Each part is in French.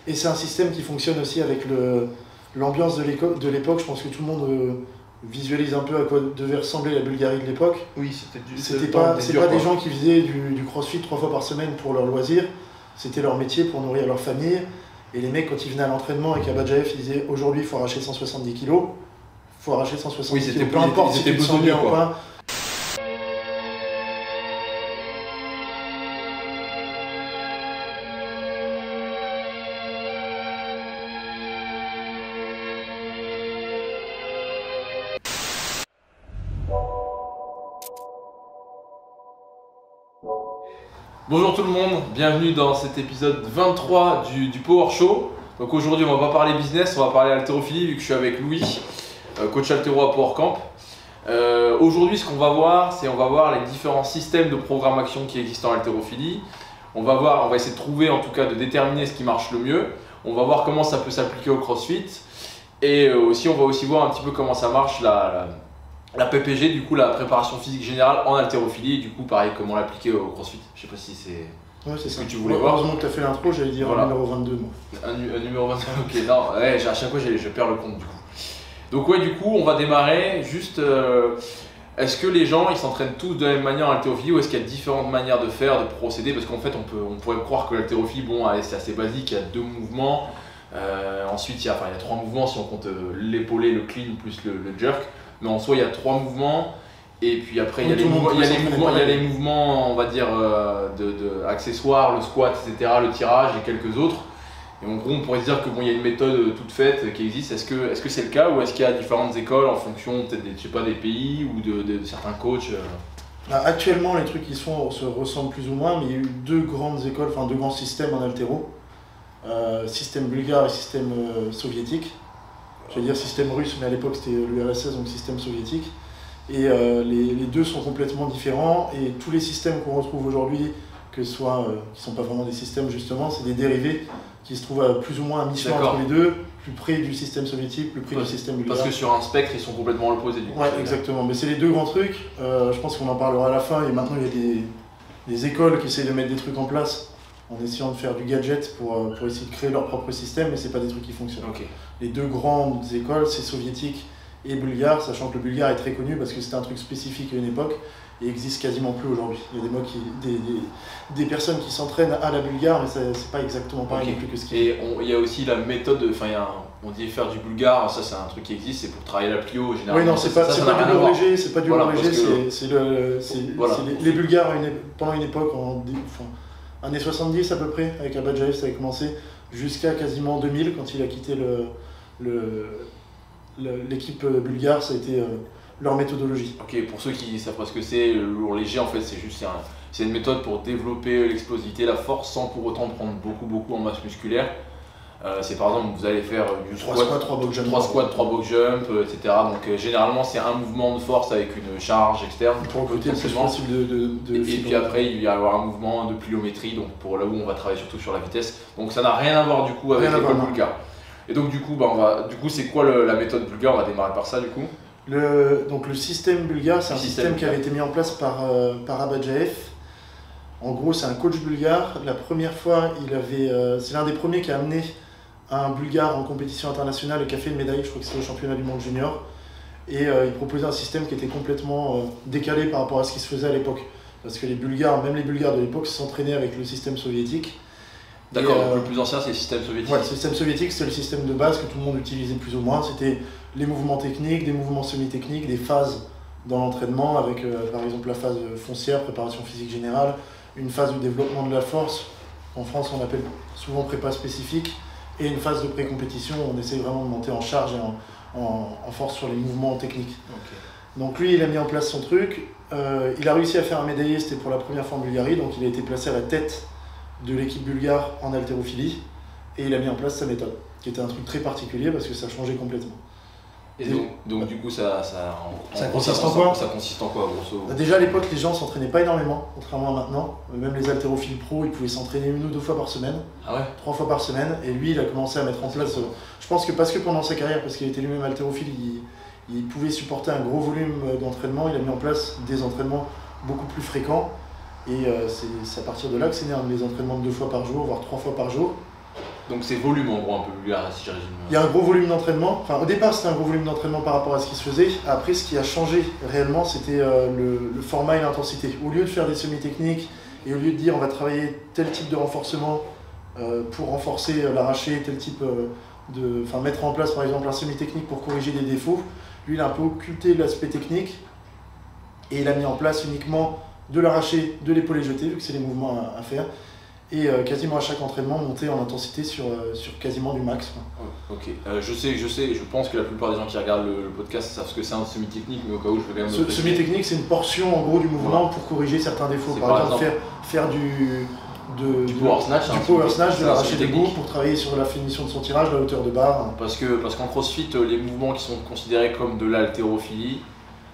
Et c'est un système qui fonctionne aussi avec l'ambiance de l'époque. Je pense que tout le monde visualise un peu à quoi devait ressembler la Bulgarie de l'époque. Oui, c'est pas des gens qui faisaient du crossfit 3 fois par semaine pour leur loisir. C'était leur métier pour nourrir leur famille. Et les mecs, quand ils venaient à l'entraînement avec Abadjaev, ils disaient aujourd'hui il faut arracher 170 kg. Il faut arracher 170 kg. Peu importe si tu te sens bien ou pas. Bonjour tout le monde, bienvenue dans cet épisode 23 du Power Show. Donc aujourd'hui on va pas parler business, on va parler haltérophilie vu que je suis avec Louis, coach haltéro à Power Camp. Aujourd'hui ce qu'on va voir, c'est les différents systèmes de programmation qui existent en haltérophilie. On va essayer de trouver, en tout cas de déterminer ce qui marche le mieux. On va voir comment ça peut s'appliquer au CrossFit. Et aussi on va aussi voir un petit peu comment ça marche la PPG, du coup la préparation physique générale en haltérophilie, et du coup pareil comment l'appliquer au CrossFit. Je sais pas si c'est ce que tu voulais voir. Heureusement que tu as fait l'intro, j'allais dire un numéro 22 moi. Un numéro 22, ok, non, ouais, à chaque fois je perds le compte du coup. Donc ouais, du coup on va démarrer juste, est-ce que les gens ils s'entraînent tous de la même manière en haltérophilie ou est-ce qu'il y a différentes manières de faire, de procéder? Parce qu'en fait on pourrait croire que l'haltérophilie, bon, c'est assez basique, il y a 2 mouvements, ensuite il y a 3 mouvements si on compte l'épaulé, le clean plus le jerk. Mais en soi, il y a 3 mouvements, et puis après, il y a les mouvements, on va dire, accessoires, le squat, etc., le tirage et quelques autres. Et en gros, on pourrait se dire que bon, il y a une méthode toute faite qui existe. Est-ce que c'est le cas, ou est-ce qu'il y a différentes écoles en fonction peut-être des pays ou de certains coachs? Actuellement, les trucs qui se font se ressemblent plus ou moins, mais il y a eu 2 grandes écoles, enfin 2 grands systèmes en haltéro. Système bulgare et système soviétique. Je vais dire système russe, mais à l'époque c'était l'URSS, donc système soviétique. Et les deux sont complètement différents, et tous les systèmes qu'on retrouve aujourd'hui, qui ne sont pas vraiment des systèmes justement, c'est des dérivés qui se trouvent plus ou moins à mi-chemin entre les deux, plus près du système soviétique, plus près du système bulgare. Parce que sur un spectre, ils sont complètement opposés du coup. Ouais, exactement, mais c'est les 2 grands trucs. Je pense qu'on en parlera à la fin, et maintenant il y a des écoles qui essayent de mettre des trucs en place en essayant de faire du gadget pour essayer de créer leur propre système, mais c'est pas des trucs qui fonctionnent. Okay. Les 2 grandes écoles, c'est soviétique et bulgare, sachant que le bulgare est très connu parce que c'était un truc spécifique à une époque et existe quasiment plus aujourd'hui. Il y a des personnes qui s'entraînent à la bulgare, mais c'est pas exactement pareil non plus que ce qui est. Et il y a aussi la méthode, on dit faire du bulgare, ça c'est un truc qui existe, c'est pour travailler la plio généralement. Oui, non, c'est pas du lourd léger, c'est pas du lourd léger, c'est les bulgares pendant une époque, années 70 à peu près, avec Abadjaev, ça avait commencé jusqu'à quasiment 2000, quand il a quitté l'équipe bulgare, ça a été leur méthodologie. Ok, pour ceux qui ne savent pas ce que c'est, le lourd léger, en fait, c'est une méthode pour développer l'explosivité, la force, sans pour autant prendre beaucoup en masse musculaire. C'est par exemple, vous allez faire du 3 squats, 3 box jump, 3 squats, 3 box jump, etc. Donc généralement c'est un mouvement de force avec une charge externe pour recruter le plus possible de et puis après il va y avoir un mouvement de pliométrie, donc pour là où on va travailler surtout sur la vitesse. Donc ça n'a rien à voir du coup avec l'école bulgare. Et donc du coup, c'est quoi la méthode bulgare? On va démarrer par ça du coup. Donc le système bulgare, c'est un système qui avait été mis en place par Abadjaev. En gros, c'est un coach bulgare. La première fois, c'est l'un des premiers qui a amené un bulgare en compétition internationale et qui a fait une médaille, je crois que c'était au championnat du monde junior. Et il proposait un système qui était complètement décalé par rapport à ce qui se faisait à l'époque. Parce que même les bulgares de l'époque s'entraînaient avec le système soviétique. D'accord, donc le plus ancien c'est le système soviétique. Ouais, le système soviétique c'était le système de base que tout le monde utilisait plus ou moins. C'était les mouvements techniques, des mouvements semi-techniques, des phases dans l'entraînement avec par exemple la phase foncière, préparation physique générale, une phase de développement de la force, en France on appelle souvent prépa spécifique, et une phase de pré-compétition où on essaye vraiment de monter en charge et en force sur les mouvements techniques. Okay. Donc lui il a mis en place son truc, il a réussi à faire un médaillé, c'était pour la première fois en Bulgarie, donc il a été placé à la tête de l'équipe bulgare en haltérophilie, et il a mis en place sa méthode, qui était un truc très particulier parce que ça changeait complètement. Et donc du coup ça consiste en quoi? Ça consiste en quoi grosso modo? Déjà à l'époque les gens s'entraînaient pas énormément, contrairement à maintenant. Même les haltérophiles pro, ils pouvaient s'entraîner 1 ou 2 fois par semaine, 3 fois par semaine, et lui il a commencé à mettre en place, je pense que parce que pendant sa carrière, parce qu'il était lui-même haltérophile, il pouvait supporter un gros volume d'entraînement, il a mis en place des entraînements beaucoup plus fréquents, et c'est à partir de là que c'est né des entraînements de 2 fois par jour, voire 3 fois par jour. Donc c'est volume en gros un peu bulgare si je résume. Il y a un gros volume d'entraînement. Enfin, au départ, c'était un gros volume d'entraînement par rapport à ce qui se faisait. Après, ce qui a changé réellement, c'était le format et l'intensité. Au lieu de faire des semi-techniques et au lieu de dire on va travailler tel type de renforcement pour renforcer l'arraché, tel type enfin, mettre en place par exemple un semi-technique pour corriger des défauts, lui il a un peu occulté l'aspect technique et il a mis en place uniquement de l'arraché, de l'épaulé jeté, vu que c'est les mouvements à faire. Et quasiment à chaque entraînement, monter en intensité sur quasiment du max. Ok, je pense que la plupart des gens qui regardent le podcast savent ce que c'est un semi-technique, mais au cas où je veux quand même... Semi-technique, c'est une portion en gros du mouvement pour corriger certains défauts. Par exemple, faire du power snatch, de l'arraché debout pour travailler sur la finition de son tirage, la hauteur de barre. Parce qu'en CrossFit, les mouvements qui sont considérés comme de l'haltérophilie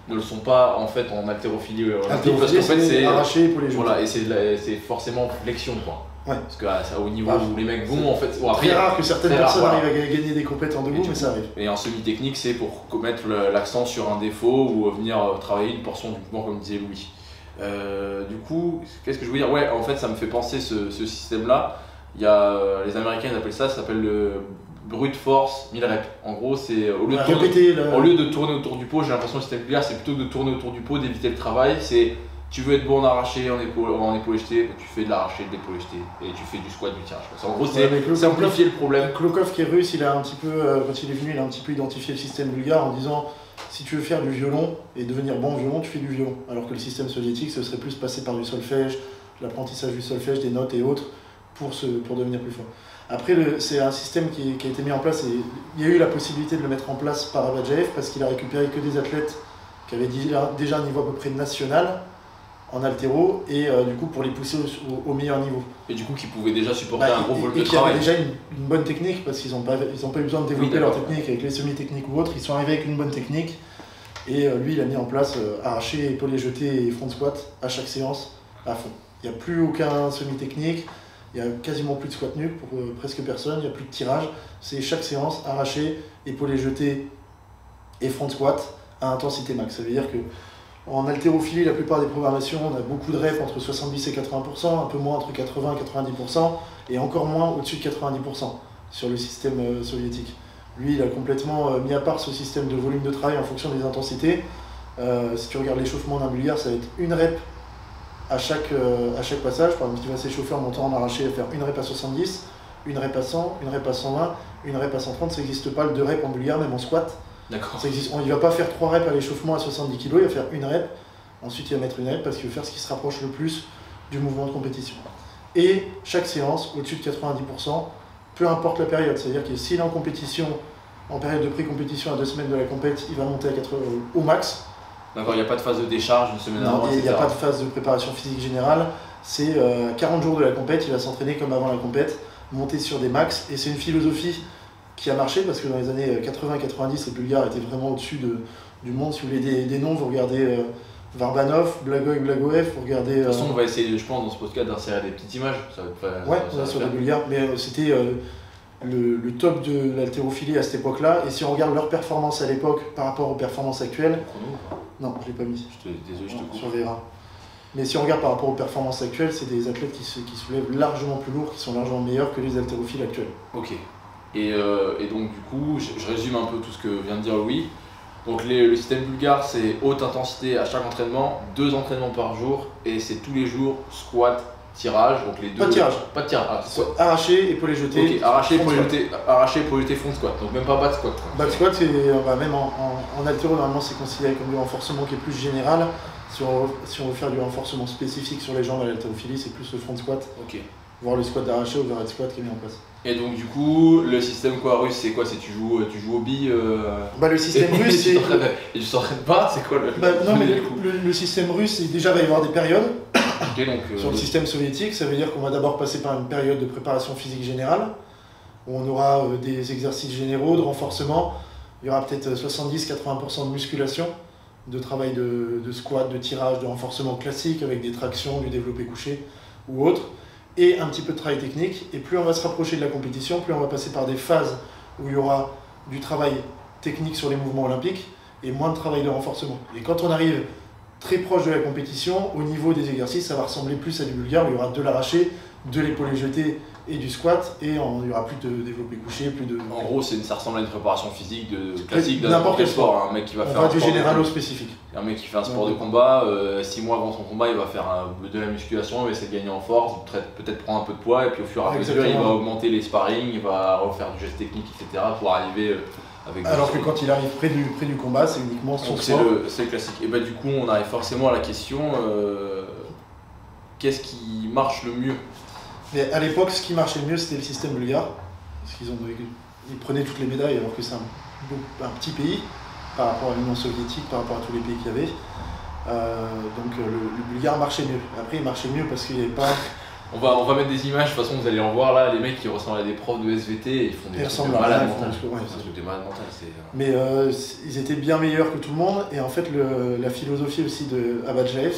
ne le sont pas en fait en haltérophilie olympique, parce qu'en fait c'est arraché, épaulé jeté. Voilà, et c'est forcément flexion quoi. Ouais. Parce que au niveau où les mecs vont en fait. Bon, après, très rare que certaines personnes arrivent à gagner des compétences en debout, mais ça arrive. Et en semi-technique, c'est pour mettre l'accent sur un défaut ou venir travailler une portion du mouvement, comme disait Louis. Du coup, qu'est-ce que je veux dire? Ouais, en fait, ça me fait penser ce système-là. Il y a les Américains, ils appellent ça s'appelle le brute force 1000 reps. En gros, c'est au lieu de tourner autour du pot, j'ai l'impression que le système bulgare, c'est plutôt que de tourner autour du pot, d'éviter le travail. C'est tu veux être bon en arraché, en épaulé jeté, tu fais de l'arraché, de l'épaulé jeté et tu fais du squat, du tirage. En gros, c'est simplifier le problème. Klokov qui est russe, il a un petit peu, quand il est venu, il a un petit peu identifié le système bulgare en disant si tu veux faire du violon et devenir bon violon, tu fais du violon. Alors que le système soviétique, ce serait plus passer par du solfège, l'apprentissage du solfège, des notes et autres pour devenir plus fort. Après, c'est un système qui a été mis en place et il y a eu la possibilité de le mettre en place par Avadjaev parce qu'il a récupéré que des athlètes qui avaient déjà un niveau à peu près national en haltéro et du coup pour les pousser au meilleur niveau. Et du coup qui pouvaient déjà supporter un gros volume de travail. travail. Et qui avaient déjà une bonne technique parce qu'ils n'ont pas eu besoin de développer leur technique avec les semi-techniques ou autres, ils sont arrivés avec une bonne technique et lui il a mis en place arraché, épaulé jeté et front squat à chaque séance à fond. Il n'y a plus aucun semi-technique, il n'y a quasiment plus de squat nuque pour presque personne, il n'y a plus de tirage, c'est chaque séance arraché, épaulé jeté et front squat à intensité max. Ça veut dire que en haltérophilie, la plupart des programmations, on a beaucoup de reps entre 70 et 80%, un peu moins entre 80 et 90%, et encore moins au-dessus de 90% sur le système soviétique. Lui, il a complètement mis à part ce système de volume de travail en fonction des intensités. Si tu regardes l'échauffement d'un bulgare, ça va être une rep à chaque passage. Par exemple, il va s'échauffer en montant en arraché, il va faire une rep à 70, une rep à 100, une rep à 120, une rep à 130. Ça n'existe pas le 2 reps en bulgare, même en squat. D'accord. Il ne va pas faire 3 reps à l'échauffement à 70 kg, il va faire une rep, ensuite il va mettre une rep parce qu'il veut faire ce qui se rapproche le plus du mouvement de compétition. Et chaque séance, au-dessus de 90%, peu importe la période, c'est-à-dire que s'il est en compétition, en période de pré-compétition à 2 semaines de la compète, il va monter à 80 au max. D'accord, il n'y a pas de phase de décharge une semaine avant, il n'y a pas de phase de préparation physique générale, c'est 40 jours de la compète, il va s'entraîner comme avant la compète, monter sur des max, et c'est une philosophie qui a marché parce que dans les années 80-90, les Bulgares étaient vraiment au-dessus du monde. Si vous voulez des noms, vous regardez Varbanov, Blagoev, vous regardez... De toute façon, on va essayer, je pense, dans ce podcast d'insérer des petites images. Sur les Bulgares, mais c'était le top de l'haltérophilie à cette époque-là. Et si on regarde leurs performances à l'époque par rapport aux performances actuelles... Non, je ne l'ai pas mis. Désolé, je te coupe. Sur Vera. Mais si on regarde par rapport aux performances actuelles, c'est des athlètes qui soulèvent largement plus lourd, qui sont largement meilleurs que les haltérophiles actuels. Ok. Et donc du coup, je résume un peu tout ce que vient de dire Louis. Donc le système bulgare, c'est haute intensité à chaque entraînement, 2 entraînements par jour, et c'est tous les jours squat, tirage, donc les deux... Pas de tirage. Pas de tirage. Arraché, épaulé jeté. Ok, arraché, épaulé jeté, front squat. Donc même pas back squat. Back squat, c'est même en haltéro, normalement c'est considéré comme du renforcement qui est plus général. Si on veut faire du renforcement spécifique sur les jambes à l'haltérophilie, c'est plus le front squat. Ok. Voire le squat d'arraché ou overhead squat qui est mis en place. Et donc du coup, le système russe, c'est quoi? C'est tu joues aux billes le système russe, c'est... Et tu t'entraînes pas? C'est quoi non, mais le système russe, déjà il va y avoir des périodes. Okay, donc, sur le système soviétique, ça veut dire qu'on va d'abord passer par une période de préparation physique générale, où on aura des exercices généraux, de renforcement. Il y aura peut-être 70-80% de musculation, de travail de squat, de tirage, de renforcement classique, avec des tractions, du développé couché ou autre. Et un petit peu de travail technique, et plus on va se rapprocher de la compétition, plus on va passer par des phases où il y aura du travail technique sur les mouvements olympiques et moins de travail de renforcement. Et quand on arrive très proche de la compétition, au niveau des exercices, ça va ressembler plus à du bulgare, où il y aura de l'arraché, de l'épaulé jeté et du squat, et il n'y aura plus de développé couché, plus de... En gros, ça ressemble à une préparation physique classique d'un n'importe quel sport. sport. Un mec qui va On faire va un du sport général au spécifique. Un mec qui fait un sport de combat, 6 mois avant son combat, il va faire de la musculation, il va essayer de gagner en force, peut-être prendre un peu de poids, et puis au fur et à mesure, il va augmenter les sparring, il va refaire du geste technique, etc. pour arriver avec... Alors que quand il arrive près du combat, c'est uniquement son sport. C'est le classique. Et bah du coup, on arrive forcément à la question, qu'est-ce qui marche le mieux? Mais à l'époque, ce qui marchait le mieux, c'était le système bulgare. Parce ils prenaient toutes les médailles, alors que c'est un petit pays par rapport à l'Union soviétique, par rapport à tous les pays qu'il y avait. Donc le bulgare marchait mieux. Après, il marchait mieux parce qu'il n'y avait pas... On va mettre des images, de toute façon vous allez en voir là, les mecs qui ressemblent à des profs de SVT, et ils font des trucs de malades mentales. Des malades mentales, mais ils étaient bien meilleurs que tout le monde, et en fait la philosophie aussi de Abadjaev,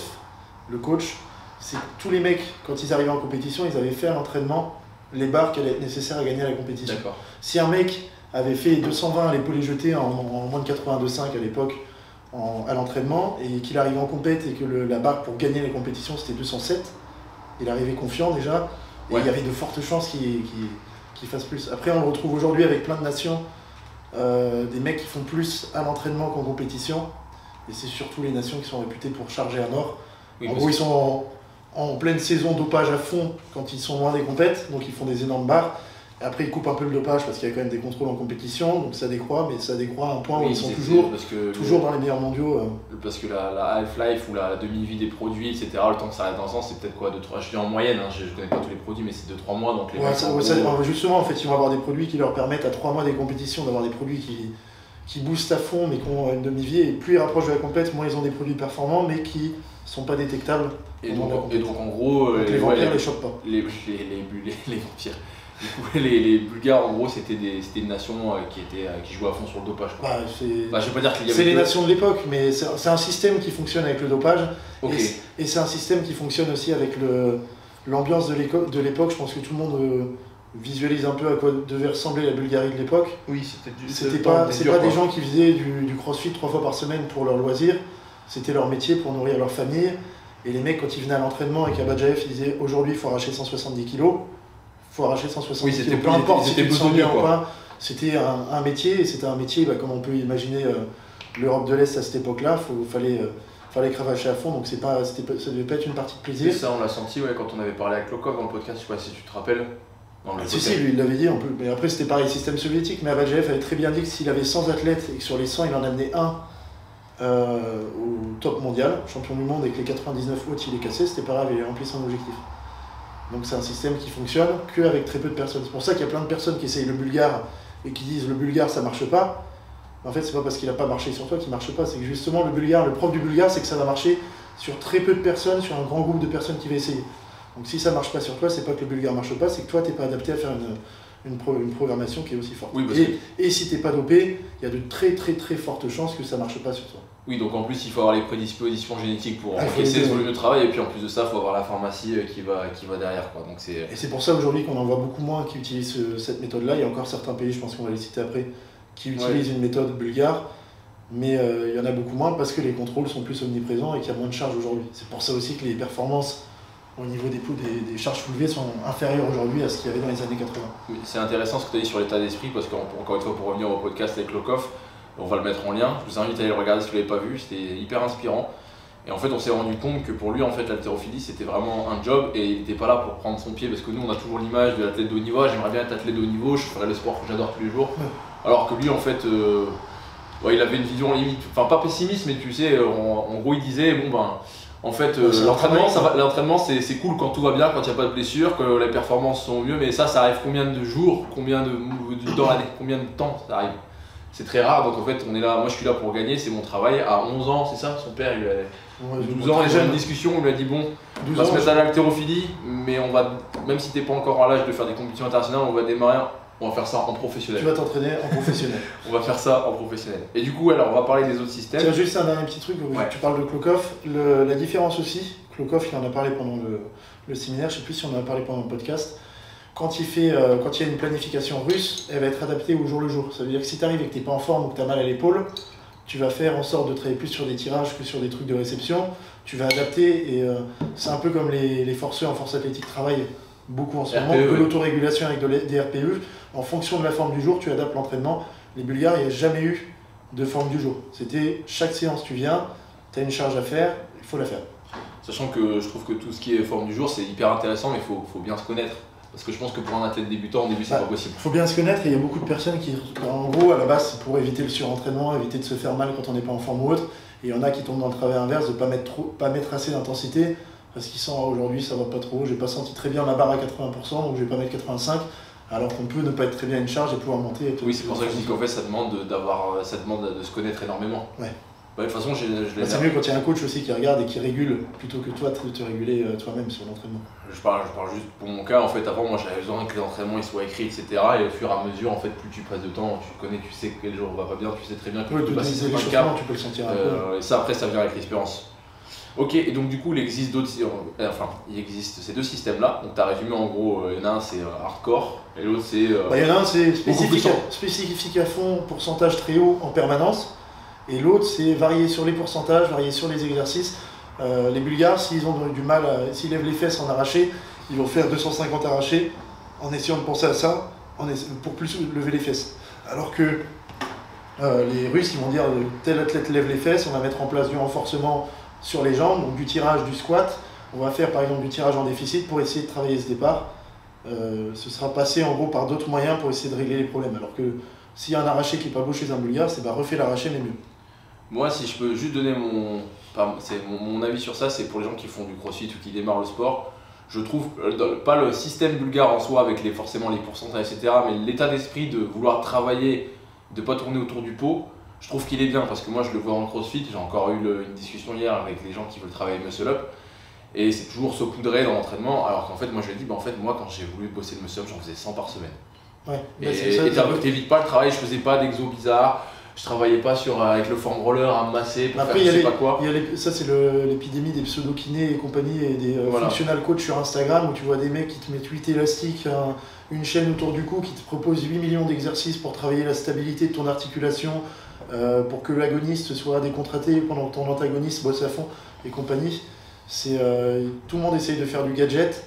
le coach, c'est que tous les mecs, quand ils arrivaient en compétition, ils avaient fait à l'entraînement les barres qui allaient être nécessaires à gagner à la compétition. Si un mec avait fait 220 à l'épaulé jeté en moins de 82,5 à l'époque à l'entraînement, et qu'il arrive en compète et que la barre pour gagner la compétition c'était 207, il arrivait confiant déjà, et il y avait de fortes chances qu'il fasse plus. Après, on le retrouve aujourd'hui avec plein de nations, des mecs qui font plus à l'entraînement qu'en compétition, et c'est surtout les nations qui sont réputées pour charger à mort. En gros, ils sont en pleine saison dopage à fond quand ils sont loin des compètes, donc ils font des énormes barres. Après, ils coupent un peu le dopage parce qu'il y a quand même des contrôles en compétition, donc ça décroît, mais ça décroît à un point où ils sont toujours dans les meilleurs mondiaux. Parce que la half-life ou la demi-vie des produits, etc., le temps que ça reste dans le sang, c'est peut-être quoi, 2-3, je dis en moyenne, hein, je connais pas tous les produits, mais c'est 2-3 mois, donc les justement, en fait, ils vont avoir des produits qui leur permettent à 3 mois des compétitions d'avoir des produits qui boostent à fond, mais qui ont une demi-vie, et plus ils rapprochent de la compète, moins ils ont des produits performants, mais qui sont pas détectables. Et donc en gros... les vampires les chopent pas. Les vampires. Du coup, les Bulgares, en gros, c'était une nation qui jouait à fond sur le dopage. Je vais pas dire qu'il y avait... C'est les nations de l'époque, mais c'est un système qui fonctionne avec le dopage. Et c'est un système qui fonctionne aussi avec l'ambiance de l'époque. Je pense que tout le monde visualise un peu à quoi devait ressembler la Bulgarie de l'époque. Oui, c'était pas des gens qui faisaient du crossfit 3 fois par semaine pour leur loisir. C'était leur métier pour nourrir leur famille. Et les mecs, quand ils venaient à l'entraînement avec Abadjaev, ils disaient aujourd'hui il faut arracher 170 kg. Il faut arracher 170 kg, peu importe si tu te sens bien ou pas. C'était un métier, et c'était un métier comme on peut imaginer l'Europe de l'Est à cette époque-là. Fallait cravacher à fond, donc ça devait pas être une partie de plaisir. Ça, on l'a senti quand on avait parlé avec Lokov dans le podcast, je sais pas si tu te rappelles. Si, lui il l'avait dit, mais après c'était pareil, système soviétique, mais Abadjaev avait très bien dit que s'il avait 100 athlètes et que sur les 100 il en amenait un au top mondial, champion du monde, et que les 99 autres il est cassé, c'était pas grave, il a rempli son objectif. Donc c'est un système qui fonctionne qu'avec très peu de personnes. C'est pour ça qu'il y a plein de personnes qui essayent le bulgare et qui disent le bulgare ça marche pas. En fait, c'est pas parce qu'il a pas marché sur toi qu'il marche pas, c'est que justement le propre du bulgare, c'est que ça va marcher sur très peu de personnes, sur un grand groupe de personnes qui va essayer. Donc si ça marche pas sur toi, c'est pas que le bulgare marche pas, c'est que toi t'es pas adapté à faire une programmation qui est aussi forte. Et si t'es pas dopé, il y a de très très très fortes chances que ça marche pas sur toi. Oui, donc en plus il faut avoir les prédispositions génétiques pour encaisser ce volume de travail, et puis en plus de ça, il faut avoir la pharmacie qui va derrière. Donc et c'est pour ça aujourd'hui qu'on en voit beaucoup moins qui utilisent cette méthode-là. Il y a encore certains pays, je pense qu'on va les citer après, qui utilisent une méthode bulgare, mais il y en a beaucoup moins parce que les contrôles sont plus omniprésents et qu'il y a moins de charges aujourd'hui. C'est pour ça aussi que les performances au niveau des charges soulevées sont inférieures aujourd'hui à ce qu'il y avait dans les années 80. Oui, c'est intéressant ce que tu as dit sur l'état d'esprit, parce qu'encore une fois, pour revenir au podcast avec Lokov, on va le mettre en lien, je vous invite à aller le regarder si vous ne l'avez pas vu, c'était hyper inspirant. Et en fait, on s'est rendu compte que pour lui, en fait, l'haltérophilie, c'était vraiment un job, et il n'était pas là pour prendre son pied, parce que nous, on a toujours l'image de l'athlète de haut niveau. J'aimerais bien être athlète de haut niveau, je ferais le sport que j'adore tous les jours. Alors que lui, en fait, il avait une vision limite, enfin pas pessimiste, mais tu sais, en gros, il disait, en fait, l'entraînement c'est cool quand tout va bien, quand il n'y a pas de blessure, que les performances sont mieux, mais ça arrive combien de jours, dans l'année, combien de temps ça arrive? C'est très rare, donc en fait on est là, moi je suis là pour gagner, c'est mon travail. À 11 ans, c'est ça, son père il avait 12 ans, déjà une discussion, on lui a dit bon, on va se mettre à l'haltérophilie, mais on va, même si t'es pas encore à l'âge de faire des compétitions internationales, on va démarrer, on va faire ça en professionnel. Tu vas t'entraîner en professionnel. On va faire ça en professionnel. Et du coup, alors on va parler des autres systèmes. Tiens, juste un dernier petit truc, tu parles de Klokov, la différence aussi, Klokov il en a parlé pendant le séminaire, je sais plus si on en a parlé pendant le podcast. Quand il y a une planification russe, elle va être adaptée au jour le jour. Ça veut dire que si tu arrives et que tu n'es pas en forme ou que tu as mal à l'épaule, tu vas faire en sorte de travailler plus sur des tirages que sur des trucs de réception. Tu vas adapter, et c'est un peu comme les forceurs en force athlétique travaillent beaucoup en ce moment, de l'autorégulation avec des RPE. En fonction de la forme du jour, tu adaptes l'entraînement. Les Bulgares, il n'y a jamais eu de forme du jour. C'était chaque séance, tu viens, tu as une charge à faire, il faut la faire. Sachant que je trouve que tout ce qui est forme du jour, c'est hyper intéressant, mais il faut bien se connaître. Parce que je pense que pour un athlète débutant, au début, c'est pas possible. Il faut bien se connaître et il y a beaucoup de personnes qui, en gros, à la base, c'est pour éviter le surentraînement, éviter de se faire mal quand on n'est pas en forme ou autre. Et il y en a qui tombent dans le travail inverse, de ne pas mettre assez d'intensité, parce qu'ils sentent aujourd'hui ça va pas trop, j'ai pas senti très bien ma barre à 80%, donc je vais pas mettre 85%, alors qu'on peut ne pas être très bien à une charge et pouvoir monter. Oui, c'est pour ça que je dis qu'en fait, ça demande de se connaître énormément. Ouais. De toute façon, c'est mieux quand il y a un coach aussi qui regarde et qui régule plutôt que toi de te réguler toi-même sur l'entraînement. Je parle juste pour mon cas. En fait, avant, moi j'avais besoin que les entraînements ils soient écrits, etc. Et au fur et à mesure, en fait, plus tu passes de temps, tu connais, tu sais quel jour va pas bien, tu sais très bien que tu peux passer tu peux le sentir un peu. Et ça, après, ça vient avec l'expérience. Ok, et donc du coup, il existe ces deux systèmes-là. Donc tu as résumé en gros, il y en a un c'est hardcore et l'autre c'est. Il y en a un c'est spécifique à fond, pourcentage très haut en permanence. Et l'autre, c'est varier sur les pourcentages, varier sur les exercices. Les Bulgares, s'ils ont du mal, s'ils lèvent les fesses en arraché, ils vont faire 250 arrachés en essayant de penser à ça, pour plus lever les fesses. Alors que les Russes, ils vont dire tel athlète lève les fesses, on va mettre en place du renforcement sur les jambes, donc du tirage, du squat. On va faire par exemple du tirage en déficit pour essayer de travailler ce départ. Ce sera passé en gros par d'autres moyens pour essayer de régler les problèmes. Alors que s'il y a un arraché qui n'est pas beau chez un Bulgare, c'est refait l'arraché mais mieux. Moi, si je peux juste donner mon avis sur ça, c'est pour les gens qui font du crossfit ou qui démarrent le sport. Je trouve pas le système bulgare en soi avec forcément les pourcentages, etc. Mais l'état d'esprit de vouloir travailler, de ne pas tourner autour du pot, je trouve qu'il est bien parce que moi je le vois dans le crossfit. J'ai encore eu une discussion hier avec les gens qui veulent travailler muscle up. Et c'est toujours saupoudré dans l'entraînement. Alors qu'en fait, moi je lui ai dit, en fait, moi quand j'ai voulu bosser le muscle up, j'en faisais 100 par semaine. Ouais, et t'évites pas le travail, je faisais pas d'exos bizarres. Je travaillais pas avec le foam roller à me masser pour faire je sais pas quoi. Ça c'est l'épidémie des pseudo-kinés et compagnie et des functional coach sur Instagram où tu vois des mecs qui te mettent 8 élastiques, une chaîne autour du cou qui te propose 8 millions d'exercices pour travailler la stabilité de ton articulation, pour que l'agoniste soit décontracté pendant que ton antagoniste bosse à fond et compagnie. Tout le monde essaye de faire du gadget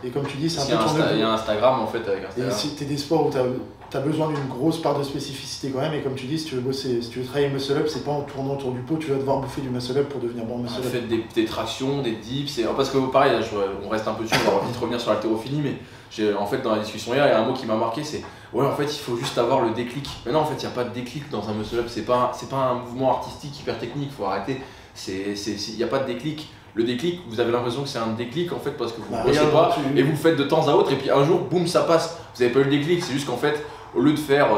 et comme tu dis c'est un peu il y a Instagram en fait avec Instagram. Et c'est des sports où tu as besoin d'une grosse part de spécificité quand même, et comme tu dis, si tu veux travailler le muscle up, c'est pas en tournant autour du pot, tu vas devoir bouffer du muscle up pour devenir bon muscle up. Faites des tractions, des dips, parce que pareil, on reste un peu dessus, on va vite revenir sur l'haltérophilie, mais en fait dans la discussion hier, il y a un mot qui m'a marqué, c'est ouais en fait il faut juste avoir le déclic. Mais non en fait il n'y a pas de déclic dans un muscle up, c'est pas un mouvement artistique hyper technique, il faut arrêter, il n'y a pas de déclic. Le déclic, vous avez l'impression que c'est un déclic en fait parce que vous ne bossez pas et vous le faites de temps à autre et puis un jour, boum, ça passe. Vous n'avez pas eu le déclic, c'est juste qu'en fait, au lieu de faire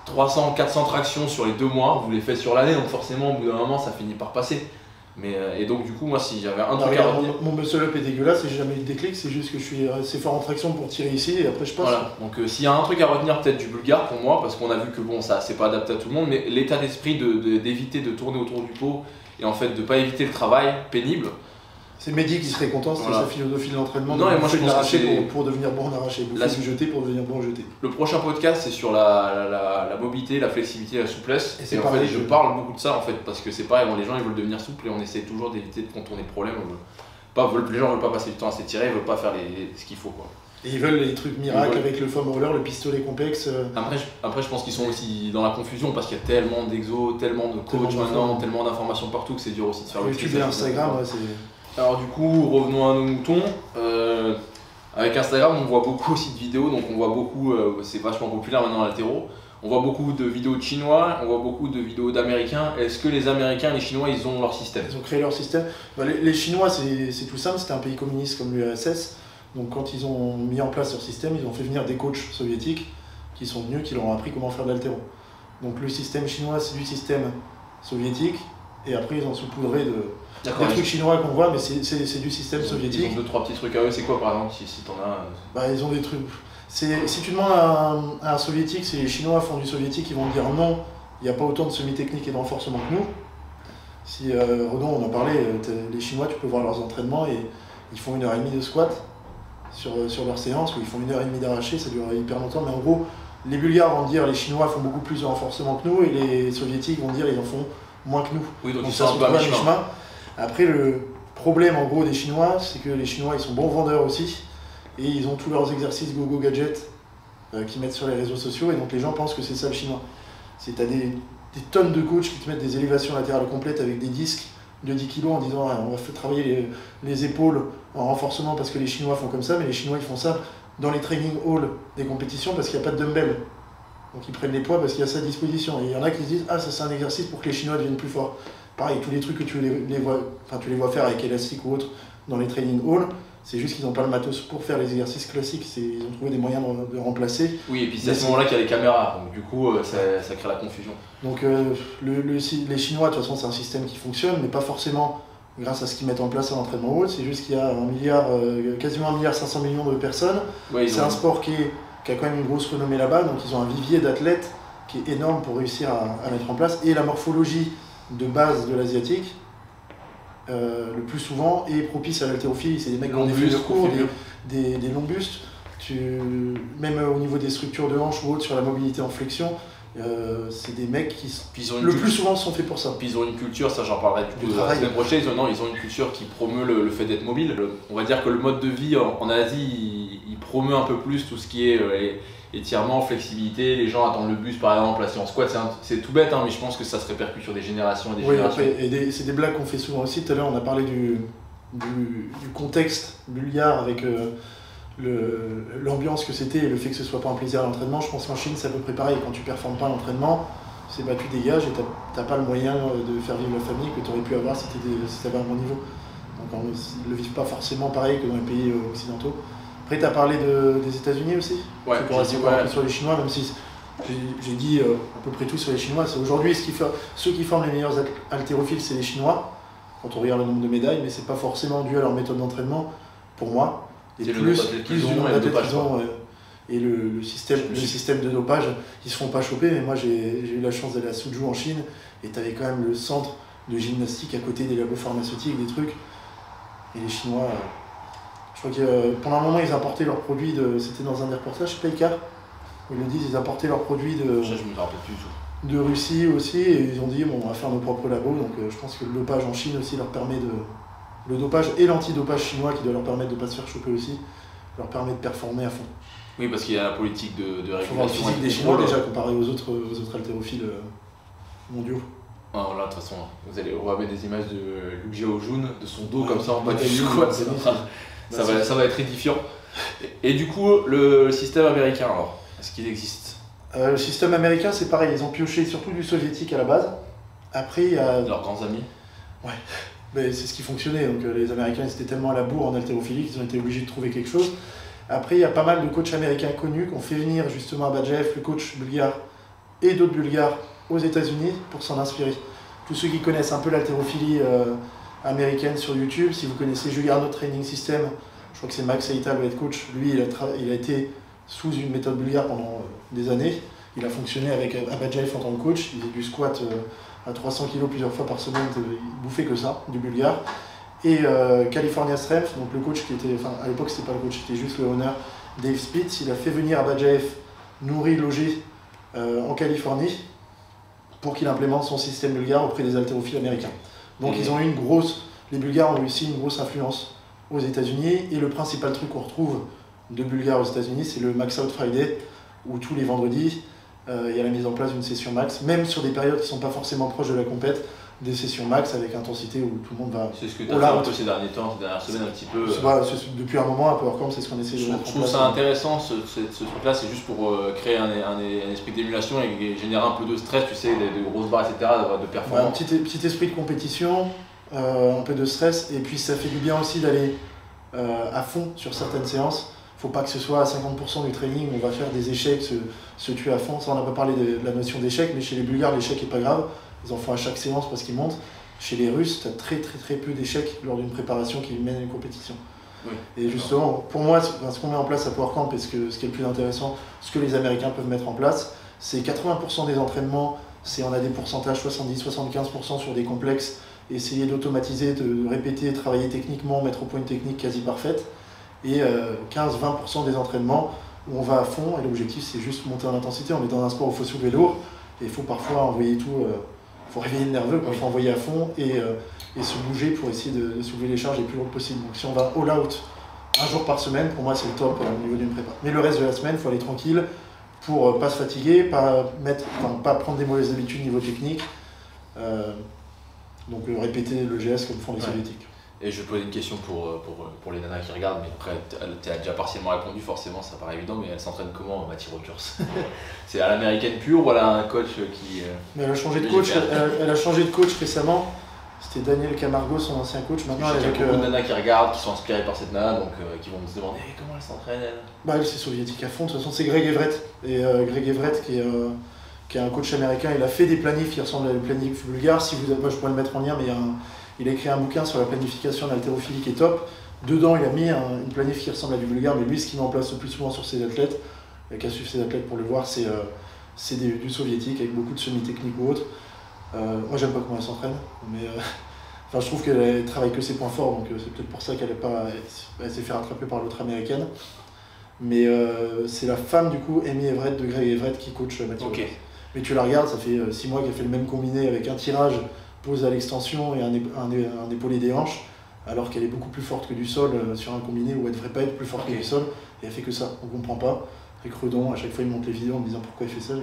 300, 400 tractions sur les 2 mois, vous les faites sur l'année, donc forcément au bout d'un moment ça finit par passer. Et donc du coup, moi si j'avais un truc à retenir... Mon muscle up est dégueulasse et j'ai jamais eu de déclic, c'est juste que je suis assez fort en traction pour tirer ici et après je passe. Voilà, donc s'il y a un truc à retenir peut-être du bulgare pour moi, parce qu'on a vu que bon, ça c'est pas adapté à tout le monde, mais l'état d'esprit d'éviter de tourner autour du pot et en fait de pas éviter le travail pénible. C'est Mehdi qui serait content, c'était sa philosophie de l'entraînement. Non, et moi je pense l'arracher pour devenir bon en arraché, bouffer du jeté pour devenir bon en jeté. Le prochain podcast c'est sur la mobilité, la flexibilité, la souplesse. Et en fait je parle beaucoup de ça en fait, parce que c'est pareil, les gens ils veulent devenir souples et on essaie toujours d'éviter de contourner le problème. Les gens veulent pas passer du temps à s'étirer, ils veulent pas faire ce qu'il faut quoi. Et ils veulent les trucs miracles avec le foam roller, le pistolet complexe. Après je pense qu'ils sont aussi dans la confusion parce qu'il y a tellement d'exos, tellement de coachs maintenant, tellement d'informations partout que c'est dur aussi de faire le YouTube et Instagram, c'est... Alors du coup, revenons à nos moutons. Avec Instagram, on voit beaucoup aussi de vidéos, donc on voit beaucoup, c'est vachement populaire maintenant l'haltéro. On voit beaucoup de vidéos de Chinois, on voit beaucoup de vidéos d'Américains. Est-ce que les Américains et les Chinois, ils ont leur système? Ils ont créé leur système. Les Chinois, c'est tout simple, c'était un pays communiste comme l'URSS. Donc quand ils ont mis en place leur système, ils ont fait venir des coachs soviétiques qui sont venus, qui leur ont appris comment faire de l'haltéro. Donc le système chinois, c'est du système soviétique, et après ils ont saupoudré des trucs chinois qu'on voit, mais c'est du système soviétique. Ils ont 2-3 petits trucs à eux, c'est quoi par exemple si t'en as Ils ont des trucs. Si tu demandes à un soviétique, si les Chinois font du soviétique, ils vont te dire non, il n'y a pas autant de semi-technique et de renforcement que nous. Si Redon, on en parlait, les Chinois, tu peux voir leurs entraînements et ils font 1h30 de squat sur leur séance, où ils font 1h30 d'arraché, ça dure hyper longtemps, mais en gros, les Bulgares vont dire les Chinois font beaucoup plus de renforcement que nous et les Soviétiques vont dire ils en font moins que nous. Oui, donc ils sont un peu à mi-chemin. Après, le problème en gros des Chinois, c'est que les Chinois ils sont bons vendeurs aussi. et ils ont tous leurs exercices go-go gadget qu'ils mettent sur les réseaux sociaux, et donc les gens pensent que c'est ça le chinois. T'as des tonnes de coachs qui te mettent des élévations latérales complètes avec des disques de 10 kg en disant on va faire travailler les épaules en renforcement parce que les Chinois font comme ça, mais les Chinois ils font ça dans les training halls des compétitions parce qu'il n'y a pas de dumbbell. Donc ils prennent les poids parce qu'il y a ça à disposition. Et il y en a qui se disent ah ça c'est un exercice pour que les Chinois deviennent plus forts. Pareil, tous les trucs que tu les vois faire avec élastique ou autre dans les training halls, c'est juste qu'ils n'ont pas le matos pour faire les exercices classiques. Ils ont trouvé des moyens de remplacer. Oui, et puis c'est à ce moment-là qu'il y a les caméras, donc du coup ça crée la confusion. Donc les Chinois, de toute façon, c'est un système qui fonctionne, mais pas forcément grâce à ce qu'ils mettent en place à l'entraînement haut. C'est juste qu'il y a quasiment 1,5 milliard de personnes. Oui, c'est un sport qui a quand même une grosse renommée là-bas, donc ils ont un vivier d'athlètes qui est énorme pour réussir à mettre en place. Et la morphologie de base de l'asiatique, le plus souvent, est propice à l'haltérophilie. C'est des mecs qui ont des figures courtes, des longs bustes. Même au niveau des structures de hanches ou autres, sur la mobilité en flexion, c'est des mecs qui plus souvent sont faits pour ça. Puis ils ont une culture, ça j'en parlerai du coup la semaine prochaine, ils ont une culture qui promeut le fait d'être mobile. On va dire que le mode de vie en Asie, il promeut un peu plus tout ce qui est étirement, flexibilité. Les gens attendent le bus par exemple, assis en squat, c'est tout bête, hein, mais je pense que ça se répercute sur des générations et des générations. Et c'est des blagues qu'on fait souvent aussi. Tout à l'heure on a parlé du contexte bulgare avec l'ambiance que c'était et le fait que ce soit pas un plaisir à l'entraînement. Je pense qu'en Chine c'est à peu près pareil. Quand tu performes pas à l'entraînement, c'est tu dégages et t'as pas le moyen de faire vivre la famille que tu aurais pu avoir si t'avais un bon niveau. Donc ils le vivent pas forcément pareil que dans les pays occidentaux. Après tu as parlé des États-Unis aussi. Ouais, pour rester un peu sur les Chinois, même si j'ai dit à peu près tout sur les Chinois. C'est aujourd'hui ceux qui forment les meilleurs haltérophiles, c'est les Chinois quand on regarde le nombre de médailles, mais c'est pas forcément dû à leur méthode d'entraînement pour moi. Et plus du nombre d'athlètes qu'ils ont et le système de dopage, ils se font pas choper. Mais moi j'ai eu la chance d'aller à Suzhou en Chine et tu avais quand même le centre de gymnastique à côté des labos pharmaceutiques, des trucs. Et les Chinois, je crois que pendant un moment ils importaient leurs produits, c'était dans un des reportages chez Paycar, ils le disent, ils importaient leurs produits je me rappelle plus du tout. De Russie aussi, et ils ont dit bon, on va faire nos propres labos. Donc je pense que le dopage en Chine aussi leur permet le dopage et l'antidopage chinois qui doit leur permettre de ne pas se faire choper aussi, leur permet de performer à fond. Oui, parce qu'il y a la politique de régulation. Il faut voir le physique des Chinois déjà comparé aux autres haltérophiles mondiaux. Ah, là, de toute façon, on va mettre des images de Liu Xiaojun, de son dos comme ça en bas du squat. Ça va être édifiant. Et du coup, le système américain, alors, est-ce qu'il existe? Le système américain, c'est pareil, ils ont pioché surtout du soviétique à la base. Après, il y a... Leurs grands amis. Ouais. Mais c'est ce qui fonctionnait, donc les Américains ils étaient tellement à la bourre en haltérophilie qu'ils ont été obligés de trouver quelque chose. Après il y a pas mal de coachs américains connus qui ont fait venir justement Abadjaev, le coach bulgare, et d'autres bulgares aux États-Unis pour s'en inspirer. Tous ceux qui connaissent un peu l'haltérophilie américaine sur YouTube, si vous connaissez Juliano Training System, je crois que c'est Max Aita le head coach, lui il a été sous une méthode bulgare pendant des années. Il a fonctionné avec Abadjaev en tant que coach, il faisait du squat à 300 kg plusieurs fois par semaine, il bouffait que ça, du bulgare. Et California Strength, donc le coach qui était, enfin à l'époque c'était pas le coach, c'était juste le owner, Dave Spitz, il a fait venir Abadjaev nourri, logé en Californie pour qu'il implémente son système bulgare auprès des haltérophiles américains. Donc ils ont eu les Bulgares ont réussi une grosse influence aux États-Unis, et le principal truc qu'on retrouve de Bulgares aux États-Unis, c'est le Max Out Friday, où tous les vendredis, il y a la mise en place d'une session max, même sur des périodes qui ne sont pas forcément proches de la compète, des sessions max avec intensité où tout le monde va. C'est ce que tu as fait un peu ces derniers temps, ces dernières semaines un petit peu. Depuis un moment, à PowerCamp, c'est ce qu'on essaie de mettre en place. Je trouve ça intéressant ce truc-là, c'est juste pour créer un esprit d'émulation et générer un peu de stress, tu sais, de grosses barres, etc., de performance. Un petit esprit de compétition, un peu de stress, et puis ça fait du bien aussi d'aller à fond sur certaines séances. Faut pas que ce soit à 50% du training, on va faire des échecs, se tuer à fond. Ça, on n'a pas parlé de la notion d'échec, mais chez les Bulgares, l'échec n'est pas grave. Ils en font à chaque séance parce qu'ils montent. Chez les Russes, tu as très peu d'échecs lors d'une préparation qui mène à une compétition. Oui. Et justement, pour moi, ce qu'on met en place à PowerCamp, et ce qui est le plus intéressant, ce que les Américains peuvent mettre en place, c'est 80% des entraînements, on a des pourcentages 70-75% sur des complexes, essayer d'automatiser, de répéter, travailler techniquement, mettre au point une technique quasi parfaite. Et 15-20% des entraînements où on va à fond, et l'objectif c'est juste monter en intensité. On est dans un sport où il faut soulever lourd, et il faut parfois envoyer tout, faut réveiller le nerveux, il faut envoyer à fond et se bouger pour essayer de soulever les charges les plus lourdes possibles. Donc si on va all out un jour par semaine, pour moi c'est le top au niveau d'une prépa. Mais le reste de la semaine, il faut aller tranquille pour pas se fatiguer, pas prendre des mauvaises habitudes niveau technique. Donc répéter le geste comme font les soviétiques. Et je vais poser une question pour les nanas qui regardent, mais après tu as déjà partiellement répondu, forcément ça paraît évident, mais elle s'entraîne comment, Matty Rogers? C'est à l'américaine pure ou elle a un coach qui... Mais elle a changé de coach, elle a changé de coach récemment. C'était Daniel Camargo, son ancien coach. Maintenant, il y a beaucoup de nanas qui regardent, qui sont inspirées par cette nana, donc qui vont se demander comment elle s'entraîne elle. Bah elle c'est soviétique à fond, de toute façon c'est Greg Everett. Et Greg Everett qui est un coach américain, il a fait des planifs qui ressemblent à des planifs bulgares. Moi je pourrais le mettre en lien, mais il a écrit un bouquin sur la planification de l'haltérophilie qui est top. Dedans il a mis une planif qui ressemble à du bulgare, mais lui ce qu'il met en place le plus souvent sur ses athlètes, il n'y a qu'à suivre ses athlètes pour le voir, c'est du soviétique avec beaucoup de semi-techniques ou autres. Moi j'aime pas comment elle s'entraîne, mais je trouve qu'elle travaille que ses points forts, donc c'est peut-être pour ça elle s'est fait rattraper par l'autre américaine. Mais c'est la femme du coup, Amy Everett de Greg Everett, qui coach Mathieu. Okay. Mais tu la regardes, ça fait 6 mois qu'elle fait le même combiné avec un tirage, pose à l'extension et un épaulé des hanches, alors qu'elle est beaucoup plus forte que du sol sur un combiné où elle devrait pas être plus forte que du sol, et elle fait que ça, on comprend pas. Avec Redon, à chaque fois il monte les vidéos en me disant pourquoi il fait ça.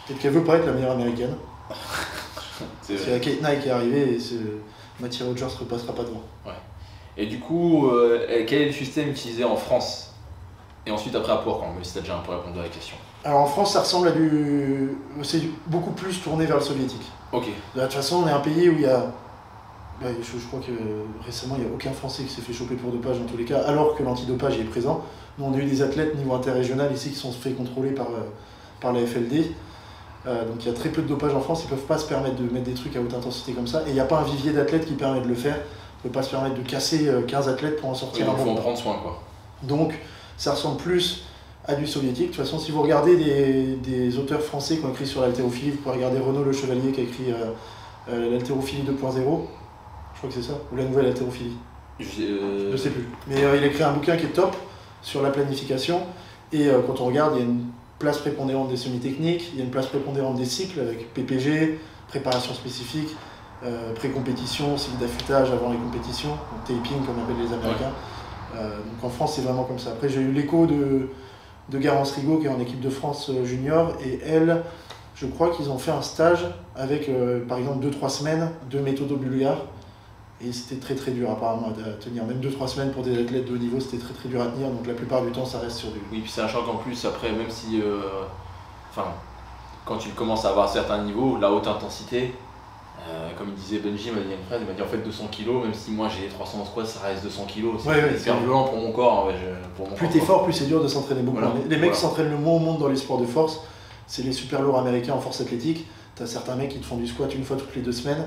Peut-être qu'elle veut pas être la meilleure américaine. C'est la Kate Knight qui est arrivée et Matty Rogers ne repassera pas devant. Ouais. Et du coup, quel est le système utilisé en France et ensuite après à Powercamp, même si tu as déjà un peu répondu à la question? Alors en France, ça ressemble à c'est beaucoup plus tourné vers le soviétique. Ok. De toute façon, on est un pays où il y a... Je crois que récemment, il n'y a aucun Français qui s'est fait choper pour dopage dans tous les cas, alors que l'antidopage est présent. Nous, on a eu des athlètes niveau interrégional ici qui sont fait contrôler par la FLD. Donc il y a très peu de dopage en France, ils ne peuvent pas se permettre de mettre des trucs à haute intensité comme ça. Et il n'y a pas un vivier d'athlètes qui permet de le faire. On ne peut pas se permettre de casser 15 athlètes pour en sortir un bon. Il faut en prendre soin, quoi. Donc ça ressemble plus à du soviétique. De toute façon, si vous regardez des auteurs français qui ont écrit sur l'haltérophilie, vous pouvez regarder Renaud Le Chevalier qui a écrit l'haltérophilie 2.0. Je crois que c'est ça, ou la nouvelle haltérophilie. Je ne sais plus. Mais il a écrit un bouquin qui est top sur la planification. Et quand on regarde, il y a une place prépondérante des semi-techniques, il y a une place prépondérante des cycles avec PPG, préparation spécifique, pré-compétition, cycle d'affûtage avant les compétitions, donc taping comme appellent les Américains. Donc en France c'est vraiment comme ça. Après j'ai eu l'écho de Garance Rigaud qui est en équipe de France junior, et elle, je crois qu'ils ont fait un stage avec par exemple 2-3 semaines de méthodo bulgare. Et c'était très très dur apparemment à tenir, même 2-3 semaines pour des athlètes de haut niveau, c'était très très dur à tenir, donc la plupart du temps ça reste sur du... Oui, puis c'est un choc en plus, après même si, quand tu commences à avoir certains niveaux, la haute intensité, comme il disait Benji, il m'a dit en fait 200 kg, même si moi j'ai 300 en squat, ça reste 200 kg, c'est hyper violent pour mon corps. Plus t'es fort, plus c'est dur de s'entraîner beaucoup. Voilà. Les mecs qui s'entraînent le moins au monde dans les sports de force, c'est les super lourds américains en force athlétique. T'as certains mecs qui te font du squat une fois toutes les 2 semaines,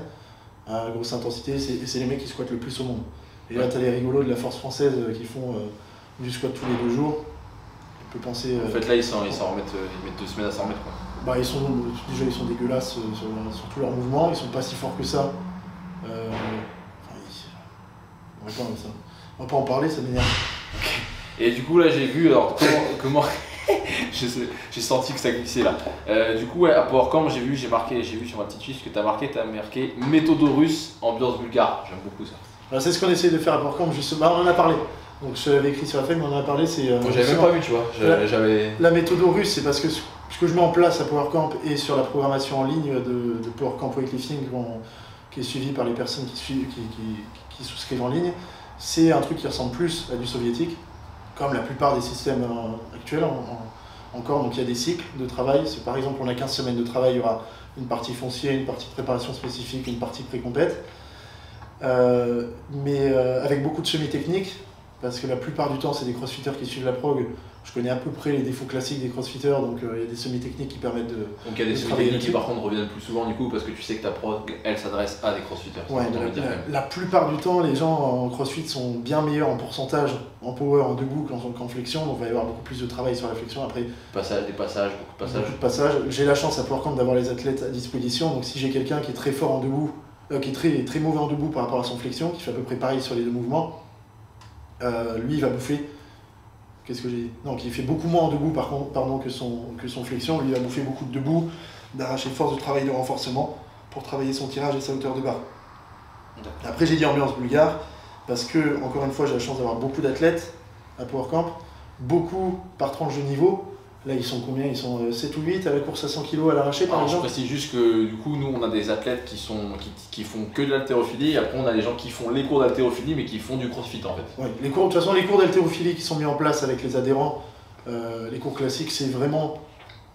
à grosse intensité, c'est les mecs qui squattent le plus au monde. Et là, t'as les rigolos de la force française qui font du squat tous les 2 jours. On peut penser... En fait, là, ils mettent 2 semaines à s'en remettre, quoi. Bah, ils sont dégueulasses sur tous leurs mouvements, ils sont pas si forts que ça. On va pas en parler, ça m'énerve. Et du coup, là, j'ai vu, alors, comment j'ai senti que ça glissait là. Du coup, à Powercamp, j'ai vu sur ma petite fiche que tu as marqué méthodo russe, ambiance bulgare. J'aime beaucoup ça. Alors, c'est ce qu'on essaie de faire à Powercamp, justement. On en a parlé. Donc je l'avais écrit sur la feuille, mais on en a parlé. J'avais même pas vu, tu vois. La méthodo russe, c'est parce que ce que je mets en place à Powercamp et sur la programmation en ligne de Powercamp Weightlifting qui est suivi par les personnes qui souscrivent en ligne, c'est un truc qui ressemble plus à du soviétique, comme la plupart des systèmes actuels encore. Donc il y a des cycles de travail. Par exemple, on a 15 semaines de travail, il y aura une partie foncier, une partie préparation spécifique, une partie pré-compète. Mais avec beaucoup de semi-techniques, parce que la plupart du temps c'est des crossfitters qui suivent la prog. Je connais à peu près les défauts classiques des crossfitters, donc il y a des semi-techniques qui permettent de... Donc il y a des semi-techniques qui par contre reviennent plus souvent du coup, parce que tu sais que ta prog, elle s'adresse à des crossfitters. Ouais, la plupart du temps, les gens en crossfit sont bien meilleurs en pourcentage, en power, en debout qu'en flexion, donc il va y avoir beaucoup plus de travail sur la flexion. Après, beaucoup de passages. J'ai la chance à Powercamp d'avoir les athlètes à disposition, donc si j'ai quelqu'un qui est très fort en debout, qui est très mauvais en debout par rapport à son flexion, qui fait à peu près pareil sur les 2 mouvements, lui il va bouffer. Qu'est-ce que j'ai dit? Non, qui fait beaucoup moins en debout que son flexion, lui il va bouffer beaucoup de debout, d'arracher force de travail de renforcement pour travailler son tirage et sa hauteur de barre. Après j'ai dit ambiance bulgare, parce que, encore une fois, j'ai la chance d'avoir beaucoup d'athlètes à PowerCamp, beaucoup par tranche de niveau. Là, ils sont combien? Ils sont 7 ou 8 à la course à 100 kg à l'arraché, par exemple. Je précise juste que du coup, nous, on a des athlètes qui font que de l'haltérophilie, et après, on a des gens qui font les cours d'haltérophilie, mais qui font du crossfit en fait. Oui, de toute façon, les cours d'haltérophilie qui sont mis en place avec les adhérents, les cours classiques, c'est vraiment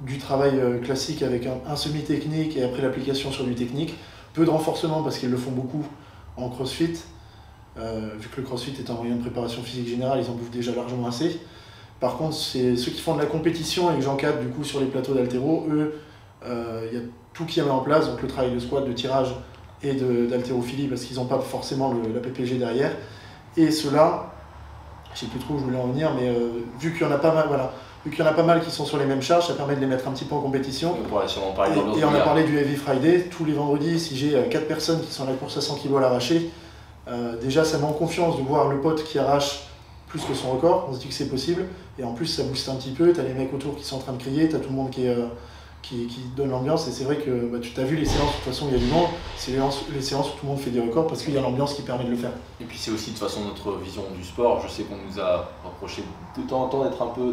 du travail classique avec un semi-technique et après l'application sur du technique. Peu de renforcement parce qu'ils le font beaucoup en crossfit. Vu que le crossfit est un moyen de préparation physique générale, ils en bouffent déjà largement assez. Par contre, c'est ceux qui font de la compétition et que j'encadre du coup sur les plateaux d'haltéro, eux, il y a tout qui est mis en place, donc le travail de squat, de tirage et d'haltérophilie parce qu'ils n'ont pas forcément la PPG derrière. Et ceux-là, je ne sais plus trop où je voulais en venir, mais vu qu'il y en a pas mal, voilà, vu qu'il y en a pas mal qui sont sur les mêmes charges, ça permet de les mettre un petit peu en compétition. On pourra sûrement parler et on a parlé du Heavy Friday. Tous les vendredis, si j'ai 4 personnes qui sont à la course à 100 kg à l'arraché, déjà ça met en confiance de voir le pote qui arrache plus que son record, on se dit que c'est possible, et en plus ça booste un petit peu, t'as les mecs autour qui sont en train de crier, t'as tout le monde qui donne l'ambiance, et c'est vrai que tu t'as vu les séances, de toute façon il y a du monde, c'est les séances où tout le monde fait des records parce qu'il y a l'ambiance qui permet de le faire. Et puis c'est aussi de toute façon notre vision du sport, je sais qu'on nous a reproché de temps en temps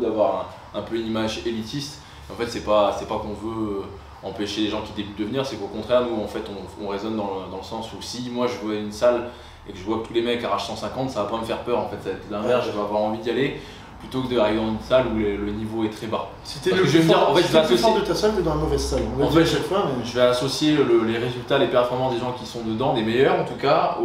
d'avoir un peu une image élitiste, en fait c'est pas qu'on veut empêcher les gens qui débutent de venir, c'est qu'au contraire nous en fait on raisonne dans le sens où si moi je vois une salle et que je vois que tous les mecs arrachent 150, ça va pas me faire peur en fait, ça va être l'inverse, je vais avoir envie d'y aller plutôt que d'arriver dans une salle où le niveau est très bas. C'était le plus fort de ta salle, t'es dans la mauvaise salle. En fait, chaque fois, je vais associer les résultats, les performances des gens qui sont dedans, des meilleurs en tout cas,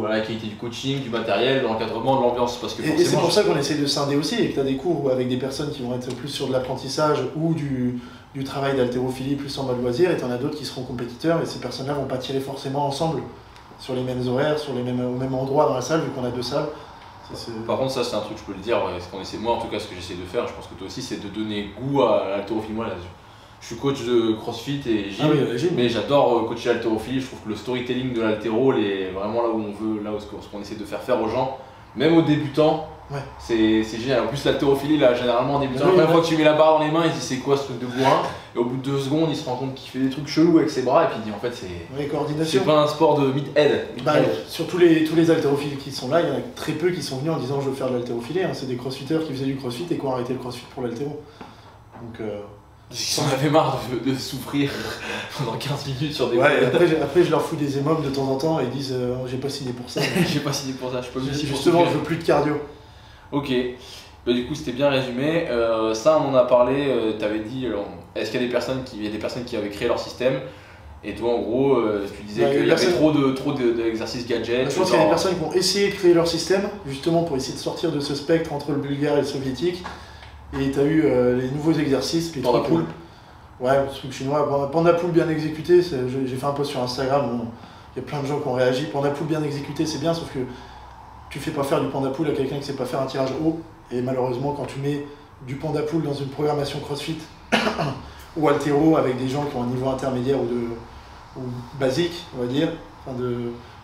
à la qualité du coaching, du matériel, de l'encadrement, de l'ambiance. Et c'est pour ça qu'on essaie de scinder aussi et que tu as des cours avec des personnes qui vont être plus sur de l'apprentissage ou du travail d'haltérophilie plus en mode loisir, et tu en as d'autres qui seront compétiteurs, et ces personnes-là vont pas tirer forcément ensemble sur les mêmes horaires, au même endroit dans la salle, vu qu'on a 2 salles. Par contre, ça c'est un truc, je peux le dire, moi en tout cas, ce que j'essaie de faire, je pense que toi aussi, c'est de donner goût à l'haltérophilie. Moi, je suis coach de crossfit et gym, mais j'adore coacher l'haltérophilie. Je trouve que le storytelling de l'haltéro est vraiment là où on veut, ce qu'on essaie de faire aux gens, même aux débutants. Ouais. C'est génial. En plus, l'haltérophilie, là, généralement, en débutant, la première fois que tu mets la barre dans les mains, il se dit c'est quoi ce truc de bourrin, et au bout de 2 secondes, il se rend compte qu'il fait des trucs chelous avec ses bras, et puis il dit en fait, c'est pas un sport de meathead. Sur tous les haltérophiles qui sont là, il y en a très peu qui sont venus en disant je veux faire de l'haltérophilie. C'est des crossfitters qui faisaient du crossfit et qui ont arrêté le crossfit pour l'haltéro. Donc. Ils en avaient marre de souffrir pendant 15 minutes sur des après je leur fous des émomes de temps en temps et ils disent j'ai pas signé pour ça. J'ai pas signé pour ça, je peux me dire. Justement, je veux plus de cardio. Ok, du coup c'était bien résumé. Ça on en a parlé, tu avais dit, est-ce qu'il y a des personnes qui avaient créé leur système? Et toi en gros, tu disais qu'il y avait trop d'exercices gadgets. Je pense qu'il y a des personnes qui ont essayé de créer leur système, justement pour essayer de sortir de ce spectre entre le bulgare et le soviétique. Et tu as eu les nouveaux exercices. Panda pool. Ouais, le truc chinois. Panda pool bien exécuté, j'ai fait un post sur Instagram, il y a plein de gens qui ont réagi. Panda pool bien exécuté, c'est bien, sauf que tu fais pas faire du panda pool à quelqu'un qui sait pas faire un tirage haut. Et malheureusement, quand tu mets du panda pool dans une programmation crossfit ou haltéro avec des gens qui ont un niveau intermédiaire ou basique, on va dire,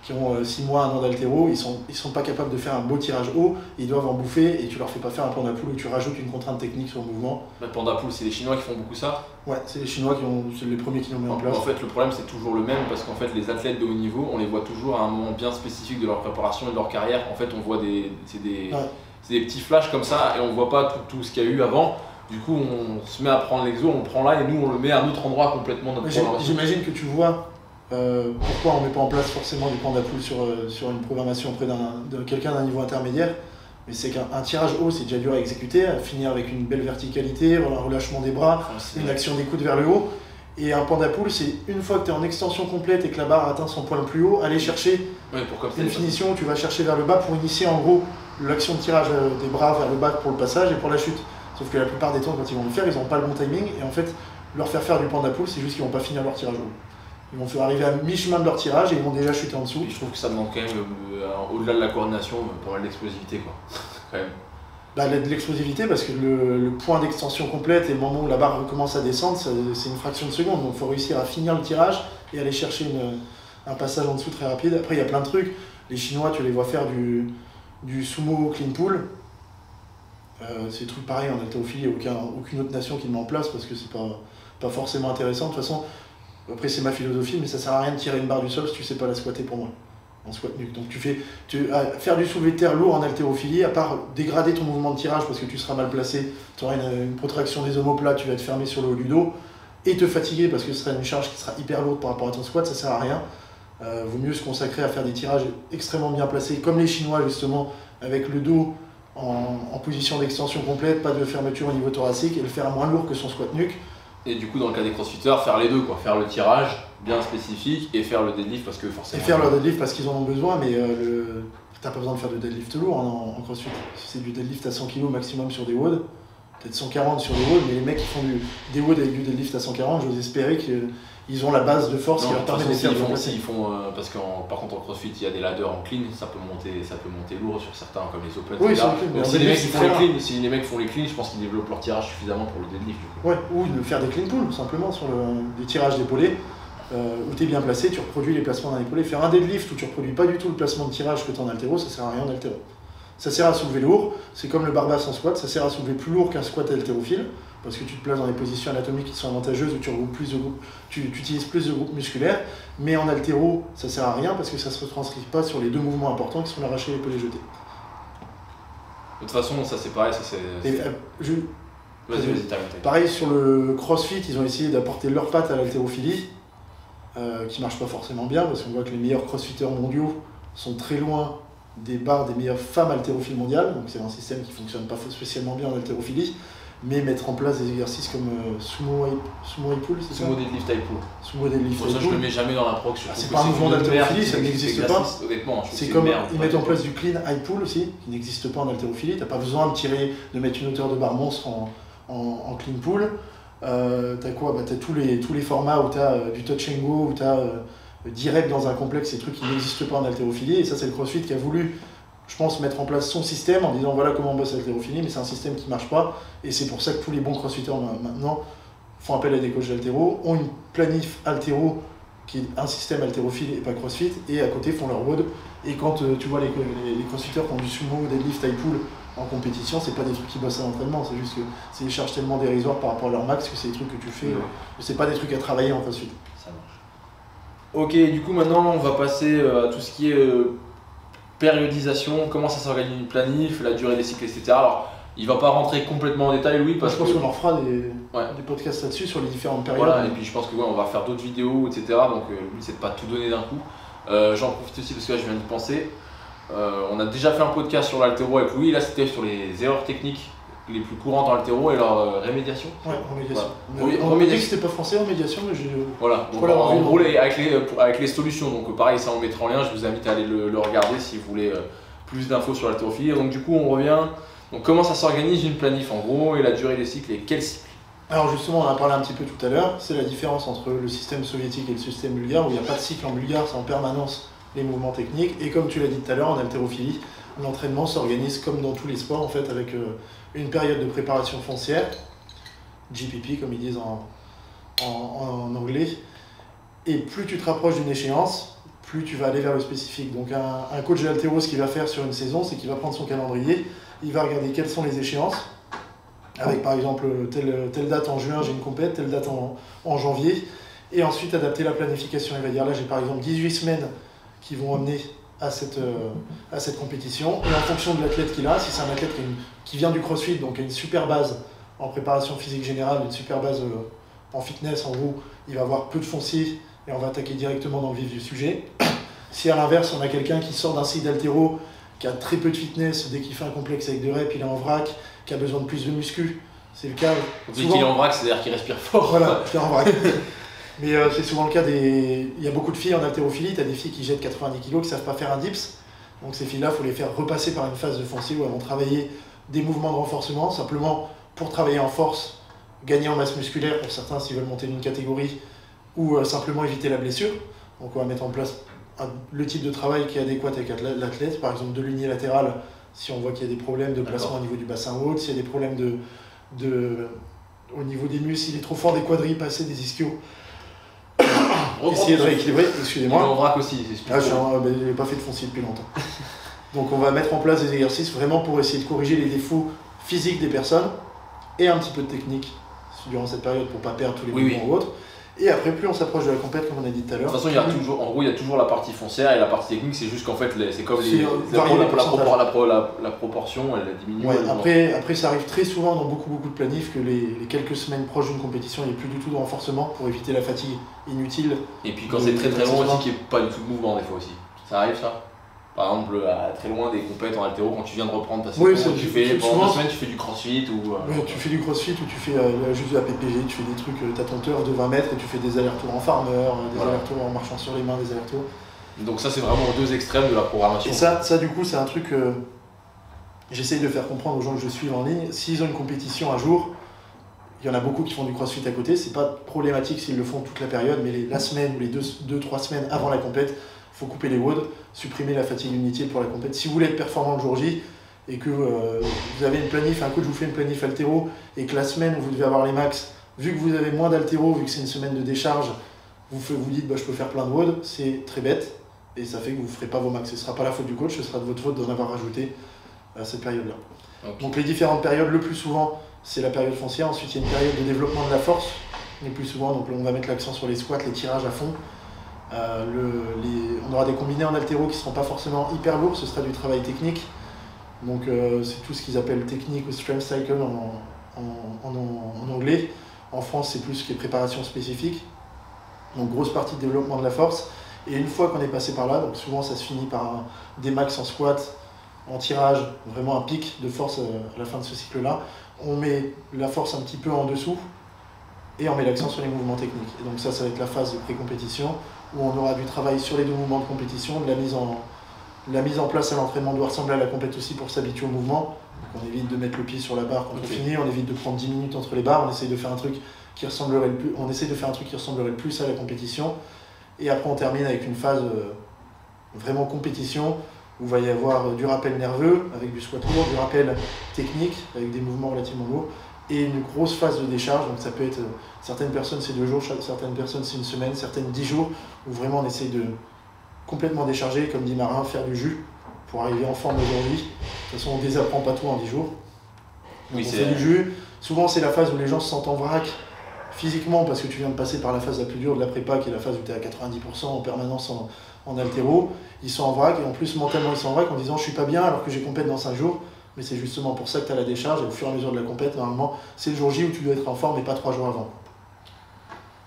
qui ont 6 mois, 1 an d'haltéro, ils sont pas capables de faire un beau tirage haut, ils doivent en bouffer et tu leur fais pas faire un panda pool où tu rajoutes une contrainte technique sur le mouvement. Le panda pool, c'est les Chinois qui font beaucoup ça? Ouais, c'est les Chinois c'est les premiers qui l'ont mis en place. En fait, le problème c'est toujours le même parce qu'en fait, les athlètes de haut niveau, on les voit toujours à un moment bien spécifique de leur préparation et de leur carrière. En fait, on voit c'est des petits flashs comme ça et on voit pas tout ce qu'il y a eu avant. Du coup, on se met à prendre l'exo, on le prend là et nous on le met à un autre endroit complètement. J'imagine que tu vois pourquoi on met pas en place forcément du panda pool sur une programmation auprès de quelqu'un d'un niveau intermédiaire. Mais c'est qu'un tirage haut, c'est déjà dur à exécuter, à finir avec une belle verticalité, un relâchement des bras, une action des coudes vers le haut. Et un panda pool, c'est une fois que tu es en extension complète et que la barre atteint son point le plus haut, aller chercher une finition où tu vas chercher vers le bas pour initier en gros l'action de tirage des bras vers le bas pour le passage et pour la chute. Sauf que la plupart des temps, quand ils vont le faire, ils n'ont pas le bon timing. Et en fait, leur faire du panda pool, c'est juste qu'ils vont pas finir leur tirage haut. Ils vont faire arriver à mi-chemin de leur tirage et ils vont déjà chuter en dessous. Et je trouve que ça demande quand même, au-delà de la coordination, pas mal d'explosivité quoi. Quand même. De l'explosivité parce que le point d'extension complète et le moment où la barre recommence à descendre, c'est une fraction de seconde. Donc il faut réussir à finir le tirage et aller chercher un passage en dessous très rapide. Après il y a plein de trucs. Les Chinois, tu les vois faire du sumo clean pull. C'est des trucs pareils en haltérophilie, il n'y a aucune autre nation qui le met en place parce que c'est pas forcément intéressant. De toute façon, après c'est ma philosophie, mais ça sert à rien de tirer une barre du sol si tu sais pas la squatter pour moi. en squat nuque. Donc faire du soulevé de terre lourd en haltérophilie, à part dégrader ton mouvement de tirage parce que tu seras mal placé, tu auras une protraction des omoplates, tu vas être fermé sur le haut du dos, et te fatiguer parce que ce sera une charge qui sera hyper lourde par rapport à ton squat, ça sert à rien. Vaut mieux se consacrer à faire des tirages extrêmement bien placés, comme les Chinois justement, avec le dos en position d'extension complète, pas de fermeture au niveau thoracique, et le faire moins lourd que son squat nuque. Et du coup, dans le cas des crossfitters, faire les deux, quoi. Faire le tirage bien spécifique et faire le deadlift parce que forcément. Et faire leur deadlift parce qu'ils en ont besoin, mais t'as pas besoin de faire de deadlift lourd en crossfit. Si c'est du deadlift à 100 kg maximum sur des WOD, peut-être 140 sur des WOD, mais les mecs qui font des WOD avec du deadlift à 140, j'ose espérer qu'ils ont la base de force qui leur permet de faire parce que par contre en crossfit il y a des ladders en clean, ça peut monter lourd sur certains comme les open. Oui, donc si les mecs font les clean, je pense qu'ils développent leur tirage suffisamment pour le deadlift. Du coup. Ouais, ou de faire des clean pulls simplement sur des tirages d'épaulés où tu es bien placé, tu reproduis les placements d'un épaulé. Faire un deadlift où tu reproduis pas du tout le placement de tirage que tu as en haltéro, ça sert à rien en haltéro. Ça sert à soulever lourd, c'est comme le barbasse en squat, ça sert à soulever plus lourd qu'un squat haltérophile, parce que tu te places dans des positions anatomiques qui sont avantageuses, où tu utilises plus de groupes musculaires, mais en haltéro, ça sert à rien parce que ça se retranscrit pas sur les deux mouvements importants qui sont l'arraché et l'épaulé jeté. De toute façon, ça c'est pareil, ça c'est... Vas-y, t'arrêtes. Pareil, sur le crossfit, ils ont essayé d'apporter leur patte à l'haltérophilie, qui marche pas forcément bien, parce qu'on voit que les meilleurs crossfitters mondiaux sont très loin des barres des meilleures femmes haltérophiles mondiales, donc c'est un système qui fonctionne pas spécialement bien en haltérophilie, mais mettre en place des exercices comme sumo high pull, c'est ça ? Sumo deadlift high pull. Sumo deadlift high pull. Ça, je le mets jamais dans la proc. C'est pas un mouvement d'haltérophilie, ça n'existe pas. Honnêtement, c'est comme ils mettent en place du clean high pull aussi, qui n'existe pas en haltérophilie. T'as pas besoin de mettre une hauteur de barre monstre en clean pull. T'as quoi ? T'as tous les formats où t'as du touch and go, où t'as direct dans un complexe, ces trucs qui n'existent pas en haltérophilie, et ça c'est le CrossFit qui a voulu, je pense, mettre en place son système en disant voilà comment on bosse l'haltérophilie, mais c'est un système qui marche pas, et c'est pour ça que tous les bons crossfitters maintenant font appel à des coachs haltéro, ont une planif haltéro qui est un système haltérophile et pas crossfit, et à côté font leur WOD, et quand tu vois les crossfitters qui ont du sumo, deadlift, high pull en compétition, c'est pas des trucs qui bossent à l'entraînement, c'est juste que c'est des charges tellement dérisoires par rapport à leur max que c'est des trucs que tu fais, c'est pas des trucs à travailler en crossfit. Ça marche. Ok, du coup maintenant on va passer à tout ce qui est périodisation, comment ça s'organise une planif, la durée des cycles, etc. Alors il va pas rentrer complètement en détail, oui, parce je pense qu'on en fera des podcasts là-dessus sur les différentes périodes. Voilà, et puis je pense que on va faire d'autres vidéos, etc. Donc le but c'est de pas tout donner d'un coup. J'en profite aussi parce que là je viens d'y penser. On a déjà fait un podcast sur l'haltéro avec Louis, là c'était sur les erreurs techniques les plus courantes en haltéro et leur rémédiation. Ouais, remédiation. Voilà. On m'a dit que c'était pas français, remédiation, mais j'ai... Voilà, donc en gros avec les solutions, donc pareil, ça on mettra en lien, je vous invite à aller le regarder si vous voulez plus d'infos sur l'haltérophilie. Donc du coup on revient, donc comment ça s'organise une planif en gros, et la durée des cycles et quel cycle. Alors justement, on en a parlé un petit peu tout à l'heure, c'est la différence entre le système soviétique et le système bulgare, où il n'y a pas de cycle en bulgare, c'est en permanence les mouvements techniques, et comme tu l'as dit tout à l'heure, en haltérophilie, l'entraînement s'organise comme dans tous les sports en fait, avec une période de préparation foncière, GPP comme ils disent en anglais, et plus tu te rapproches d'une échéance, plus tu vas aller vers le spécifique. Donc un coach de haltéro, ce qu'il va faire sur une saison, c'est qu'il va prendre son calendrier, il va regarder quelles sont les échéances, avec par exemple telle date en juin j'ai une compète, telle date en janvier, et ensuite adapter la planification. Il va dire là j'ai par exemple 18 semaines qui vont amener à cette compétition, et en fonction de l'athlète qu'il a, si c'est un athlète qui vient du CrossFit, donc qui a une super base en préparation physique générale, une super base en fitness, en gros, il va avoir peu de foncier et on va attaquer directement dans le vif du sujet. Si à l'inverse, on a quelqu'un qui sort d'un site d'haltéro, qui a très peu de fitness, dès qu'il fait un complexe avec 2 reps, il est en vrac, qui a besoin de plus de muscu, c'est le cas. Dès qu'il est en vrac, c'est-à-dire qu'il respire fort. Voilà, il est en vrac. Mais c'est souvent le cas il y a beaucoup de filles en haltérophilie, tu as des filles qui jettent 90 kg qui ne savent pas faire un dips. Donc ces filles-là, il faut les faire repasser par une phase de foncier où elles vont travailler des mouvements de renforcement, simplement pour travailler en force, gagner en masse musculaire pour certains s'ils veulent monter d'une catégorie, ou simplement éviter la blessure. Donc on va mettre en place le type de travail qui est adéquat avec l'athlète, par exemple de l'unilatéral, si on voit qu'il y a des problèmes de placement au niveau du bassin haut, s'il y a des problèmes au niveau des muscles, s'il est trop fort des quadris, passer des ischios. Essayer de rééquilibrer, excusez-moi. Il est en vrac aussi, c'est je n'ai pas fait de foncier depuis longtemps. Donc on va mettre en place des exercices vraiment pour essayer de corriger les défauts physiques des personnes et un petit peu de technique durant cette période pour ne pas perdre tous les mouvements ou autres. Et après, plus on s'approche de la compète, comme on a dit tout à l'heure. De toute façon, il y a toujours la partie foncière et la partie technique, c'est juste qu'en fait, c'est comme la proportion, elle diminue. Ouais, après, ça arrive très souvent dans beaucoup de planifs que les quelques semaines proches d'une compétition, il n'y a plus du tout de renforcement pour éviter la fatigue inutile. Et puis quand c'est très loin aussi, qu'il n'y ait pas du tout de mouvement des fois aussi. Ça arrive ça? Par exemple, très loin des compètes en haltéro, quand tu viens de reprendre ta saison, pendant 2 semaines, tu fais du crossfit ou. Tu fais du crossfit ou tu fais juste de la PPG, tu fais des trucs, t'as ton turf de 20 mètres et tu fais des allers-retours en farmer, des allers-retours en marchant sur les mains, des allers-retours. Donc, ça, c'est vraiment aux 2 extrêmes de la programmation. Et ça du coup, c'est un truc que j'essaye de faire comprendre aux gens que je suis en ligne. S'ils ont une compétition un jour, il y en a beaucoup qui font du crossfit à côté, c'est pas problématique s'ils le font toute la période, mais la semaine ou les 2-3 semaines avant la compète, il faut couper les WOD, supprimer la fatigue inutile pour la compète. Si vous voulez être performant le jour J et que vous avez une planif, un coach vous fait une planif haltéro et que la semaine où vous devez avoir les max, vu que vous avez moins d'haltéro, vu que c'est une semaine de décharge, vous dites je peux faire plein de WOD, c'est très bête et ça fait que vous ne ferez pas vos max. Ce ne sera pas la faute du coach, ce sera de votre faute d'en avoir rajouté à cette période-là. Okay. Donc les différentes périodes, le plus souvent, c'est la période foncière. Ensuite, il y a une période de développement de la force, le plus souvent. Donc on va mettre l'accent sur les squats, les tirages à fond. On aura des combinés en haltéro qui ne seront pas forcément hyper lourds, ce sera du travail technique. Donc c'est tout ce qu'ils appellent technique ou strength cycle en anglais. En France, c'est plus ce qui est préparation spécifique. Donc grosse partie de développement de la force. Et une fois qu'on est passé par là, donc souvent ça se finit par des max en squat, en tirage, vraiment un pic de force à la fin de ce cycle-là. On met la force un petit peu en dessous et on met l'accent sur les mouvements techniques. Et donc ça va être la phase de pré-compétition où on aura du travail sur les 2 mouvements de compétition, de la mise en place à l'entraînement doit ressembler à la compète aussi pour s'habituer au mouvement. Donc on évite de mettre le pied sur la barre quand on finit, on évite de prendre 10 minutes entre les barres, on essaye de faire un truc qui ressemblerait le plus à la compétition. Et après on termine avec une phase vraiment compétition où il va y avoir du rappel nerveux avec du squat lourd, du rappel technique avec des mouvements relativement lourds et une grosse phase de décharge. Donc ça peut être, certaines personnes c'est 2 jours, certaines personnes c'est 1 semaine, certaines 10 jours où vraiment on essaye de complètement décharger, comme dit Marin, faire du jus pour arriver en forme aujourd'hui. De toute façon on ne désapprend pas tout en 10 jours. Donc on fait du jus. Souvent c'est la phase où les gens se sentent en vrac physiquement parce que tu viens de passer par la phase la plus dure de la prépa qui est la phase où tu es à 90% en permanence en haltéro. Ils sont en vrac et en plus mentalement ils sont en vrac en disant je suis pas bien alors que j'ai compète dans 5 jours. Mais c'est justement pour ça que tu as la décharge et au fur et à mesure de la compète, normalement c'est le jour J où tu dois être en forme et pas 3 jours avant.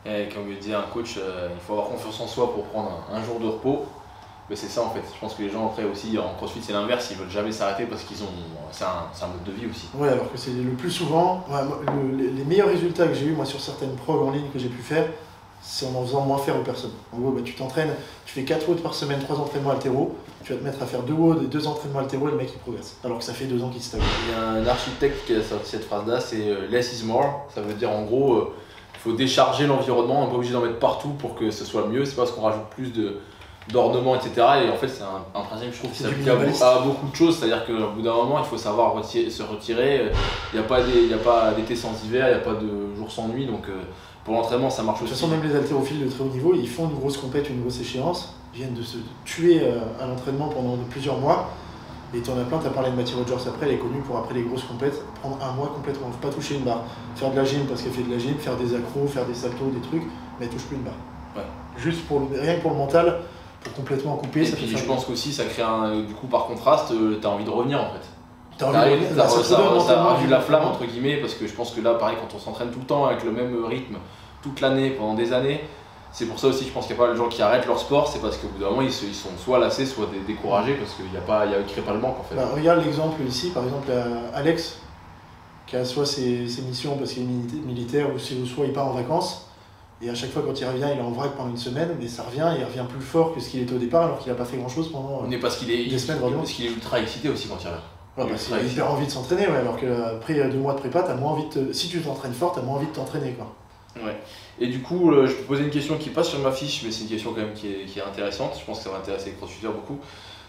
Et comme le dit un coach, il faut avoir confiance en soi pour prendre un jour de repos. Mais c'est ça en fait, je pense que les gens après aussi en crossfit c'est l'inverse, ils veulent jamais s'arrêter parce qu'ils ont. C'est un mode de vie aussi. Ouais, alors que c'est le plus souvent, les meilleurs résultats que j'ai eu moi sur certaines prog en ligne que j'ai pu faire, c'est en faisant moins faire aux personnes. En gros, tu t'entraînes, tu fais 4 WOD par semaine, 3 entraînements haltéro, tu vas te mettre à faire 2 WOD et 2 entraînements haltéro et le mec il progresse. Alors que ça fait 2 ans qu'il stagne. Il y a un architecte qui a sorti cette phrase là, c'est less is more. Ça veut dire en gros, il faut décharger l'environnement, on n'est pas obligé d'en mettre partout pour que ce soit mieux, c'est parce qu'on rajoute plus d'ornements, etc. Et en fait, c'est un principe, je trouve, qui s'applique à beaucoup de choses. C'est-à-dire qu'au bout d'un moment, il faut savoir se retirer. Il n'y a pas d'été sans hiver, il n'y a pas de jour sans nuit. Donc, pour l'entraînement, ça marche aussi. De toute façon, même les haltérophiles de très haut niveau, ils font une grosse compète, une grosse échéance. Ils viennent de se tuer à l'entraînement pendant plusieurs mois. Et tu en as plein, tu as parlé de Matty Rogers après, elle est connue pour après les grosses compètes, prendre un mois complètement, il ne faut pas toucher une barre. Faire de la gym parce qu'elle fait de la gym, faire des accros, faire des saltos, des trucs, mais elle touche plus une barre. Ouais. Juste rien que pour le mental, pour complètement couper. Et ça puis je pense qu'aussi ça crée du coup par contraste, tu as envie de revenir en fait. Ça ravive la flamme entre guillemets, parce que je pense que là pareil quand on s'entraîne tout le temps avec le même rythme toute l'année pendant des années, c'est pour ça aussi je pense qu'il y a pas mal de gens qui arrêtent leur sport, c'est parce qu'au bout d'un moment ils sont soit lassés soit découragés parce qu'il ne crée pas le manque en fait. Regarde l'exemple ici, par exemple Alex qui a soit ses missions parce qu'il est militaire ou soit il part en vacances. Et à chaque fois quand il revient, il est en vrac pendant 1 semaine, mais ça revient, il revient plus fort que ce qu'il était au départ alors qu'il n'a pas fait grand chose pendant mais parce qu'il est, des semaines. Parce qu'il est ultra excité aussi quand il revient. Ouais, parce qu'il a hyper envie de s'entraîner, ouais, alors qu'après 2 mois de prépa, t'as moins envie si tu t'entraînes fort, t'as moins envie de t'entraîner quoi. Ouais. Et du coup, je peux poser une question qui passe sur ma fiche, mais c'est une question quand même qui est intéressante, je pense que ça va intéresser les crossfitters beaucoup.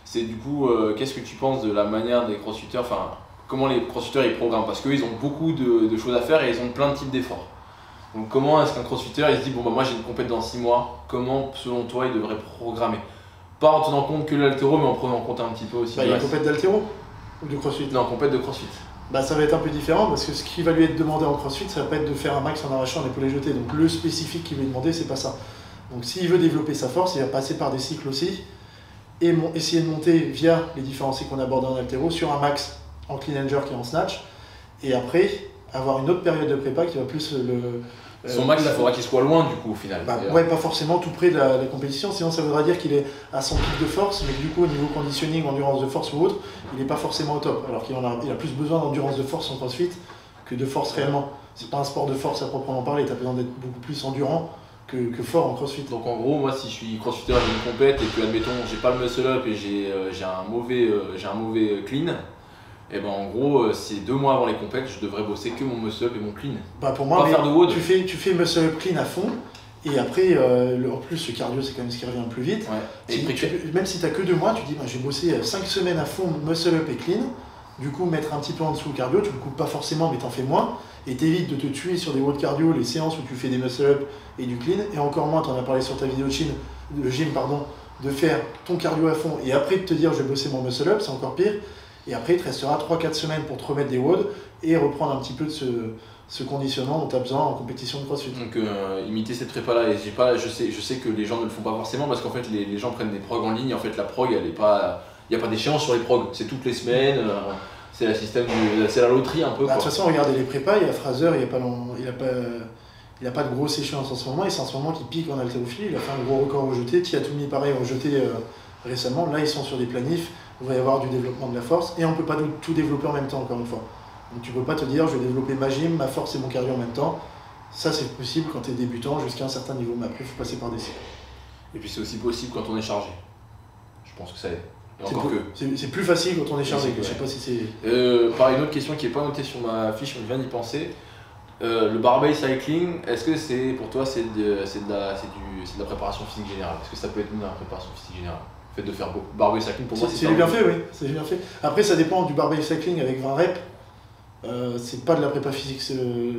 C'est du coup, qu'est-ce que tu penses de la manière des crossfitters, enfin comment les crossfitters ils programment, parce qu'eux ils ont beaucoup de choses à faire et ils ont plein de types d'efforts. Donc comment est-ce qu'un crossfitter il se dit bon bah moi j'ai une compète dans 6 mois, comment selon toi il devrait programmer? Pas en tenant compte que l'haltéro mais en prenant en compte un petit peu aussi. Il y a une compète d'haltéro ou de crossfit? Non, compète de crossfit. Bah, ça va être un peu différent parce que ce qui va lui être demandé en crossfit, ça va pas être de faire un max en arrachant en épaulé jeté. Donc le spécifique qui lui est demandé, c'est pas ça. Donc s'il veut développer sa force, il va passer par des cycles aussi et essayer de monter via les différents cycles qu'on a abordés en haltéro sur un max en clean and jerk et en snatch. Et après, avoir une autre période de prépa qui va plus son max, il faudra qu'il soit loin du coup au final. Bah, ouais, pas forcément tout près de la compétition, sinon ça voudra dire qu'il est à son pic de force, mais que du coup au niveau conditioning, endurance de force ou autre, il n'est pas forcément au top. Alors qu'il il a plus besoin d'endurance de force en crossfit que de force réellement. C'est pas un sport de force à proprement parler, tu as besoin d'être beaucoup plus endurant que fort en crossfit. Donc en gros, moi si je suis crossfitter, j'ai une compète et que admettons j'ai pas le muscle up et j'ai un mauvais clean, et ben en gros, c'est 2 mois avant les compètes, je devrais bosser que mon muscle up et mon clean. Bah pour moi, pas faire de WOD. tu fais muscle up clean à fond, et après, en plus, le cardio, c'est quand même ce qui revient le plus vite. Ouais. Même si tu n'as que 2 mois, tu dis, bah, je vais bosser 5 semaines à fond muscle up et clean, du coup, mettre un petit peu en dessous le cardio, tu le coupes pas forcément, mais tu en fais moins, et t'évites de te tuer sur des WOD cardio, les séances où tu fais des muscle up et du clean, et encore moins, tu en as parlé sur ta vidéo de gym, de faire ton cardio à fond, et après de te dire, je vais bosser mon muscle up, c'est encore pire. Et après, il te restera 3-4 semaines pour te remettre des WOD et reprendre un petit peu de ce conditionnement dont tu as besoin en compétition de crossfit. Donc imiter cette prépa-là, et je sais que les gens ne le font pas forcément parce qu'en fait les gens prennent des progs en ligne, en fait la prog, il n'y a pas d'échéance sur les progs, c'est toutes les semaines, c'est la loterie un peu. Bah, de toute façon, regardez les prépas, il y a Fraser, il n'a pas de grosse échéance en ce moment, et c'est en ce moment qu'il pique en haltérophilie, il a fait un gros record au jeté, Tiatoumi pareil au jeté récemment, là ils sont sur des planifs. Il va y avoir du développement de la force et on ne peut pas tout développer en même temps, encore une fois. Donc tu ne peux pas te dire je vais développer ma gym, ma force et mon cardio en même temps. Ça c'est possible quand tu es débutant jusqu'à un certain niveau, mais après il faut passer par des cycles. Et puis c'est aussi possible quand on est chargé. Je pense que ça aide. C'est plus facile quand on est chargé, je sais pas si c'est... Pareil, une autre question qui n'est pas notée sur ma fiche, mais je viens d'y penser. Le barbell cycling, est-ce que pour toi c'est de la préparation physique générale? Est-ce que ça peut être de la préparation physique générale? Le fait de faire barbell cycling pour moi c'est bien fait, oui, c'est bien fait. Après ça dépend du barbell cycling avec 20 reps. C'est pas de la prépa physique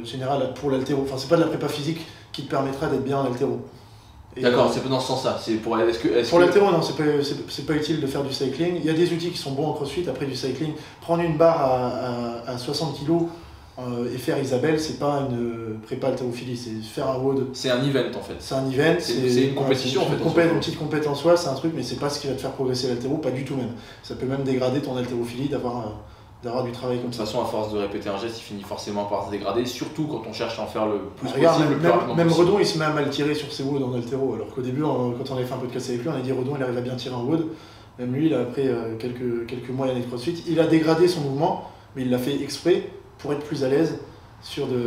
générale pour l'haltéro, enfin c'est pas de la prépa physique qui te permettra d'être bien en haltéro. D'accord, c'est pas dans ce sens-là. Pour l'haltéro, non, c'est pas utile de faire du cycling. Il y a des outils qui sont bons en crossfit, après du cycling. Prendre une barre à 60 kg et faire Isabelle, c'est pas une prépa haltérophilie, c'est faire un WOD. C'est un event en fait. C'est un event, c'est une compétition en fait. Une petite compète en soi, c'est un truc, mais c'est pas ce qui va te faire progresser l'haltéro, pas du tout même. Ça peut même dégrader ton haltérophilie d'avoir du travail comme ça. De toute façon, à force de répéter un geste, il finit forcément par se dégrader, surtout quand on cherche à en faire le plus possible. Même Redon, il se met à mal tirer sur ses WOD en haltéro, alors qu'au début, quand on avait fait un podcast avec lui, on a dit Redon, il arrive à bien tirer un WOD. Même lui, après quelques mois et années de crossfit, il a dégradé son mouvement, mais il l'a fait exprès pour être plus à l'aise sur de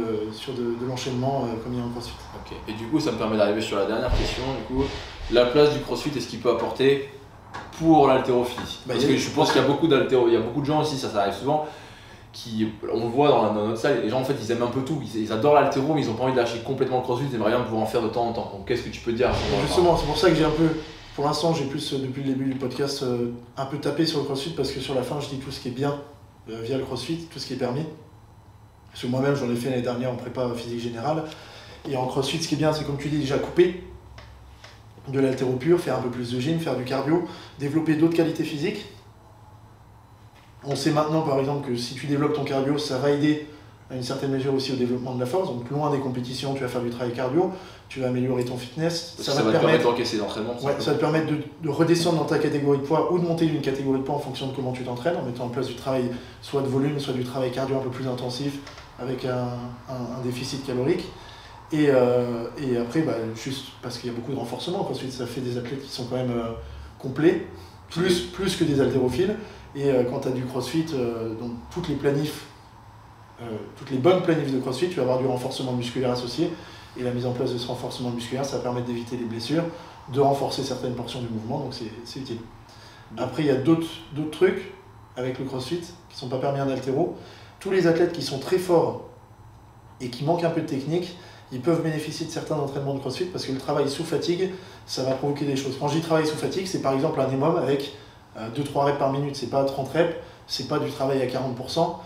l'enchaînement comme il y a en crossfit. Ok. Et du coup, ça me permet d'arriver sur la dernière question. Du coup, la place du crossfit, est-ce qu'il peut apporter pour l'haltérophilie? Parce que je pense qu'il y a beaucoup d'haltéro, il y a beaucoup de gens aussi, ça arrive souvent, on le voit dans notre salle, les gens en fait ils aiment un peu tout, ils adorent l'haltéro mais ils n'ont pas envie de lâcher complètement le crossfit, ils aimeraient bien pouvoir en faire de temps en temps. Donc qu'est-ce que tu peux dire? Justement, c'est pour ça que j'ai un peu, pour l'instant j'ai plus depuis le début du podcast un peu tapé sur le crossfit parce que sur la fin je dis tout ce qui est bien via le crossfit, tout ce qui est permis. Parce que moi-même j'en ai fait l'année dernière en prépa physique générale. Et en crossfit ce qui est bien c'est comme tu dis déjà couper de l'haltéro pur, faire un peu plus de gym, faire du cardio, développer d'autres qualités physiques. On sait maintenant par exemple que si tu développes ton cardio, ça va aider à une certaine mesure aussi au développement de la force. Donc loin des compétitions, tu vas faire du travail cardio, tu vas améliorer ton fitness. Ça va te permettre d'encaisser l'entraînement. Ouais, ça va te permettre de redescendre dans ta catégorie de poids ou de monter d'une catégorie de poids en fonction de comment tu t'entraînes, en mettant en place du travail soit de volume, soit du travail cardio un peu plus intensif avec un déficit calorique. Et après, juste parce qu'il y a beaucoup de renforcement, ensuite ça fait des athlètes qui sont quand même complets, plus que des haltérophiles. Et quand tu as du crossfit, donc toutes les bonnes planifs de crossfit, tu vas avoir du renforcement musculaire associé. Et la mise en place de ce renforcement musculaire, ça va permettre d'éviter les blessures, de renforcer certaines portions du mouvement, donc c'est utile. Après, il y a d'autres trucs avec le crossfit qui ne sont pas permis en haltéro. Tous les athlètes qui sont très forts et qui manquent un peu de technique, ils peuvent bénéficier de certains entraînements de crossfit parce que le travail sous fatigue, ça va provoquer des choses. Quand je dis travail sous fatigue, c'est par exemple un EMOM avec 2-3 reps par minute, c'est pas 30 reps, c'est pas du travail à 40%,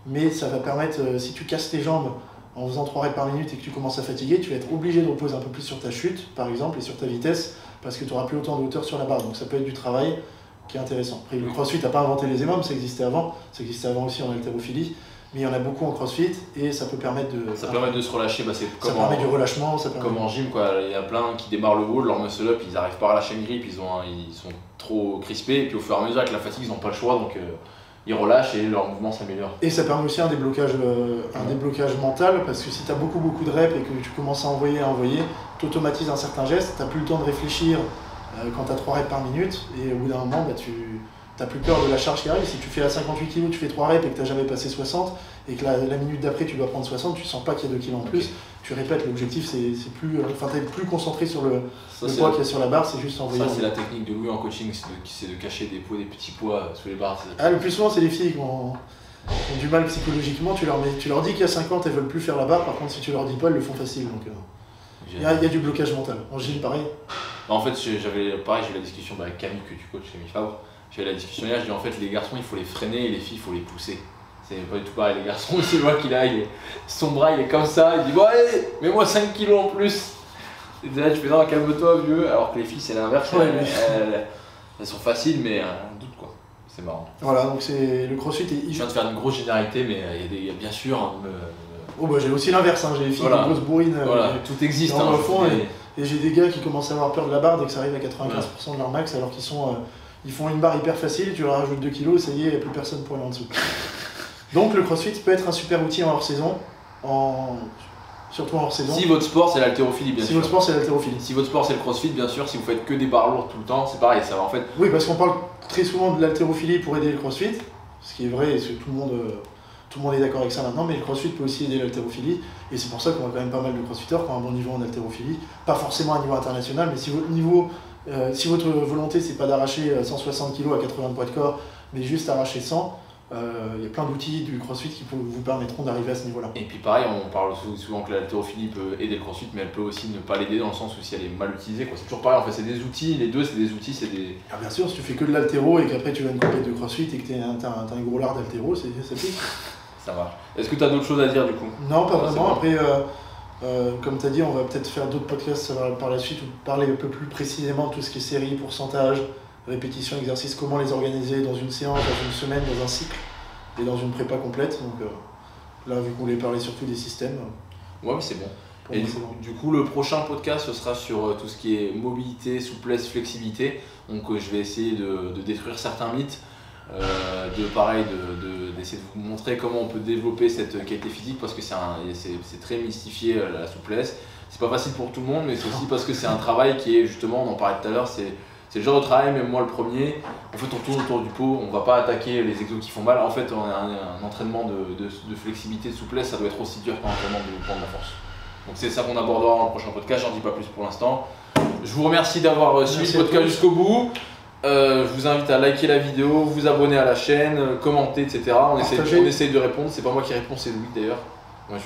mais ça va permettre, si tu casses tes jambes en faisant 3 reps par minute et que tu commences à fatiguer, tu vas être obligé de reposer un peu plus sur ta chute, par exemple, et sur ta vitesse, parce que tu n'auras plus autant de hauteur sur la barre. Donc ça peut être du travail qui est intéressant. Après, le crossfit n'a pas inventé les EMOM, ça existait avant aussi en haltérophilie, mais il y en a beaucoup en crossfit et ça peut permettre de... Ça permet de se relâcher, bah, c'est ça permet du relâchement. Comme en gym, quoi. Il y a plein qui démarrent le wall, leur muscle up, ils n'arrivent pas à relâcher une grippe, ils sont trop crispés, et puis au fur et à mesure avec la fatigue, ils n'ont pas le choix, donc ils relâchent et leur mouvement s'améliore. Et ça permet aussi un déblocage mental, parce que si tu as beaucoup de reps et que tu commences à envoyer, tu automatises un certain geste, tu n'as plus le temps de réfléchir quand tu as 3 reps par minute, et au bout d'un moment, bah, tu n'as plus peur de la charge qui arrive. Si tu fais à 58 kg, tu fais 3 reps et que tu n'as jamais passé 60, et que la minute d'après tu dois prendre 60, tu sens pas qu'il y a 2 kg en plus. Tu répètes, l'objectif c'est plus. Enfin, tu es plus concentré sur le poids qu'il y a sur la barre, c'est juste envoyer. Ça, c'est la technique de Louis en coaching, c'est de cacher des petits poids sous les barres. Le plus souvent, c'est les filles qui ont du mal psychologiquement. Tu leur dis qu'il y a 50, elles veulent plus faire la barre, par contre, si tu leur dis pas, elles le font facile. Donc, il y a du blocage mental. En gym, pareil. En fait, j'ai eu la discussion avec Camille que tu coaches, Camille Fabre. J'avais la discussion hier, je dis en fait, les garçons, il faut les freiner et les filles, il faut les pousser. C'est pas du tout pareil, les garçons, c'est moi qui son bras il est comme ça, il dit bon allez, mets-moi 5 kilos en plus. Et là tu fais non, calme-toi vieux, alors que les filles c'est l'inverse, elles sont faciles mais un doute quoi, c'est marrant. Voilà, donc c'est le crossfit. Je viens de faire une grosse généralité, mais il y a bien sûr. J'ai aussi l'inverse, j'ai des filles qui grosses bourrines. Tout existe. Au fond, et j'ai des gars qui commencent à avoir peur de la barre dès que ça arrive à 95% de leur max, alors qu'ils ils font une barre hyper facile, tu leur rajoutes 2 kilos, ça y est, il n'y a plus personne pour aller en dessous. Donc le crossfit peut être un super outil en hors-saison, surtout en hors-saison. Si votre sport c'est l'haltérophilie, bien sûr. Si votre sport c'est l'haltérophilie. Si votre sport c'est le crossfit, bien sûr, si vous faites que des barres lourdes tout le temps, c'est pareil, ça va en fait. Oui, parce qu'on parle très souvent de l'haltérophilie pour aider le crossfit, ce qui est vrai, et tout le monde est d'accord avec ça maintenant, mais le crossfit peut aussi aider l'haltérophilie, et c'est pour ça qu'on a quand même pas mal de crossfitters qui ont un bon niveau en haltérophilie, pas forcément à un niveau international, mais si votre volonté c'est pas d'arracher 160 kg à 80 de poids de corps, mais juste arracher 100, il y a plein d'outils du crossfit qui vous permettront d'arriver à ce niveau-là. Et puis pareil, on parle souvent que l'haltérophilie peut aider le crossfit, mais elle peut aussi ne pas l'aider dans le sens où si elle est mal utilisée, c'est toujours pareil, en fait c'est des outils, les deux c'est des outils, c'est des... bien sûr, si tu fais que de l'haltéro et qu'après tu vas une compétition de crossfit et que t'as un gros lard d'haltéro, ça pique. Ça marche. Est-ce que tu as d'autres choses à dire du coup? Non, pas vraiment. Après, comme tu as dit, on va peut-être faire d'autres podcasts par la suite où parler un peu plus précisément de tout ce qui est série, pourcentage, répétition, exercice, comment les organiser dans une séance, dans une semaine, dans un cycle et dans une prépa complète. Donc là, vu qu'on voulait parler surtout des systèmes. Ouais, mais c'est bon. Et du coup, le prochain podcast, ce sera sur tout ce qui est mobilité, souplesse, flexibilité. Donc je vais essayer de détruire certains mythes. D'essayer de vous montrer comment on peut développer cette qualité physique parce que c'est très mystifié la souplesse. C'est pas facile pour tout le monde, mais c'est aussi parce que c'est un travail qui est justement, on en parlait tout à l'heure, c'est le genre de travail, même moi le premier, en fait on tourne autour du pot, on va pas attaquer les exos qui font mal. En fait, un entraînement de flexibilité, de souplesse, ça doit être aussi dur qu'un entraînement de prendre la force. Donc c'est ça qu'on abordera dans le prochain podcast, j'en dis pas plus pour l'instant. Je vous remercie d'avoir suivi le podcast jusqu'au bout. Je vous invite à liker la vidéo, vous abonner à la chaîne, commenter, etc. On essaye de répondre. C'est pas moi qui réponds, c'est Louis d'ailleurs. Moi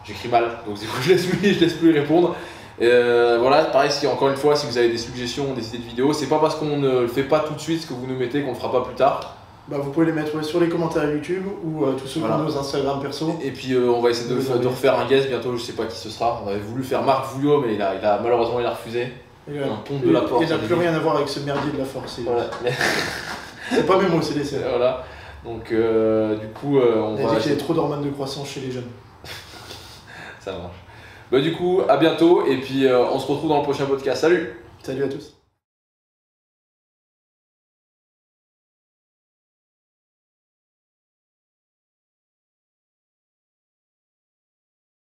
j'écris mal, donc du coup je laisse plus répondre. Voilà, pareil, encore une fois, si vous avez des suggestions, des idées de vidéos, c'est pas parce qu'on ne le fait pas tout de suite ce que vous nous mettez qu'on le fera pas plus tard. Vous pouvez les mettre sur les commentaires YouTube ou tous ceux qui ont nos Instagram perso. Et puis on va essayer de refaire un guest bientôt, je sais pas qui ce sera. On avait voulu faire Marc Vouillot, mais malheureusement il a refusé. Un pont de la porte. Il n'a plus rien à voir avec ce merdier de la force. Voilà. C'est pas mes mots, c'est les siens. Voilà. Donc du coup, on va. Il a dit qu'il y a trop d'hormones de croissance chez les jeunes. Ça marche. Du coup, à bientôt et puis on se retrouve dans le prochain podcast. Salut! Salut à tous.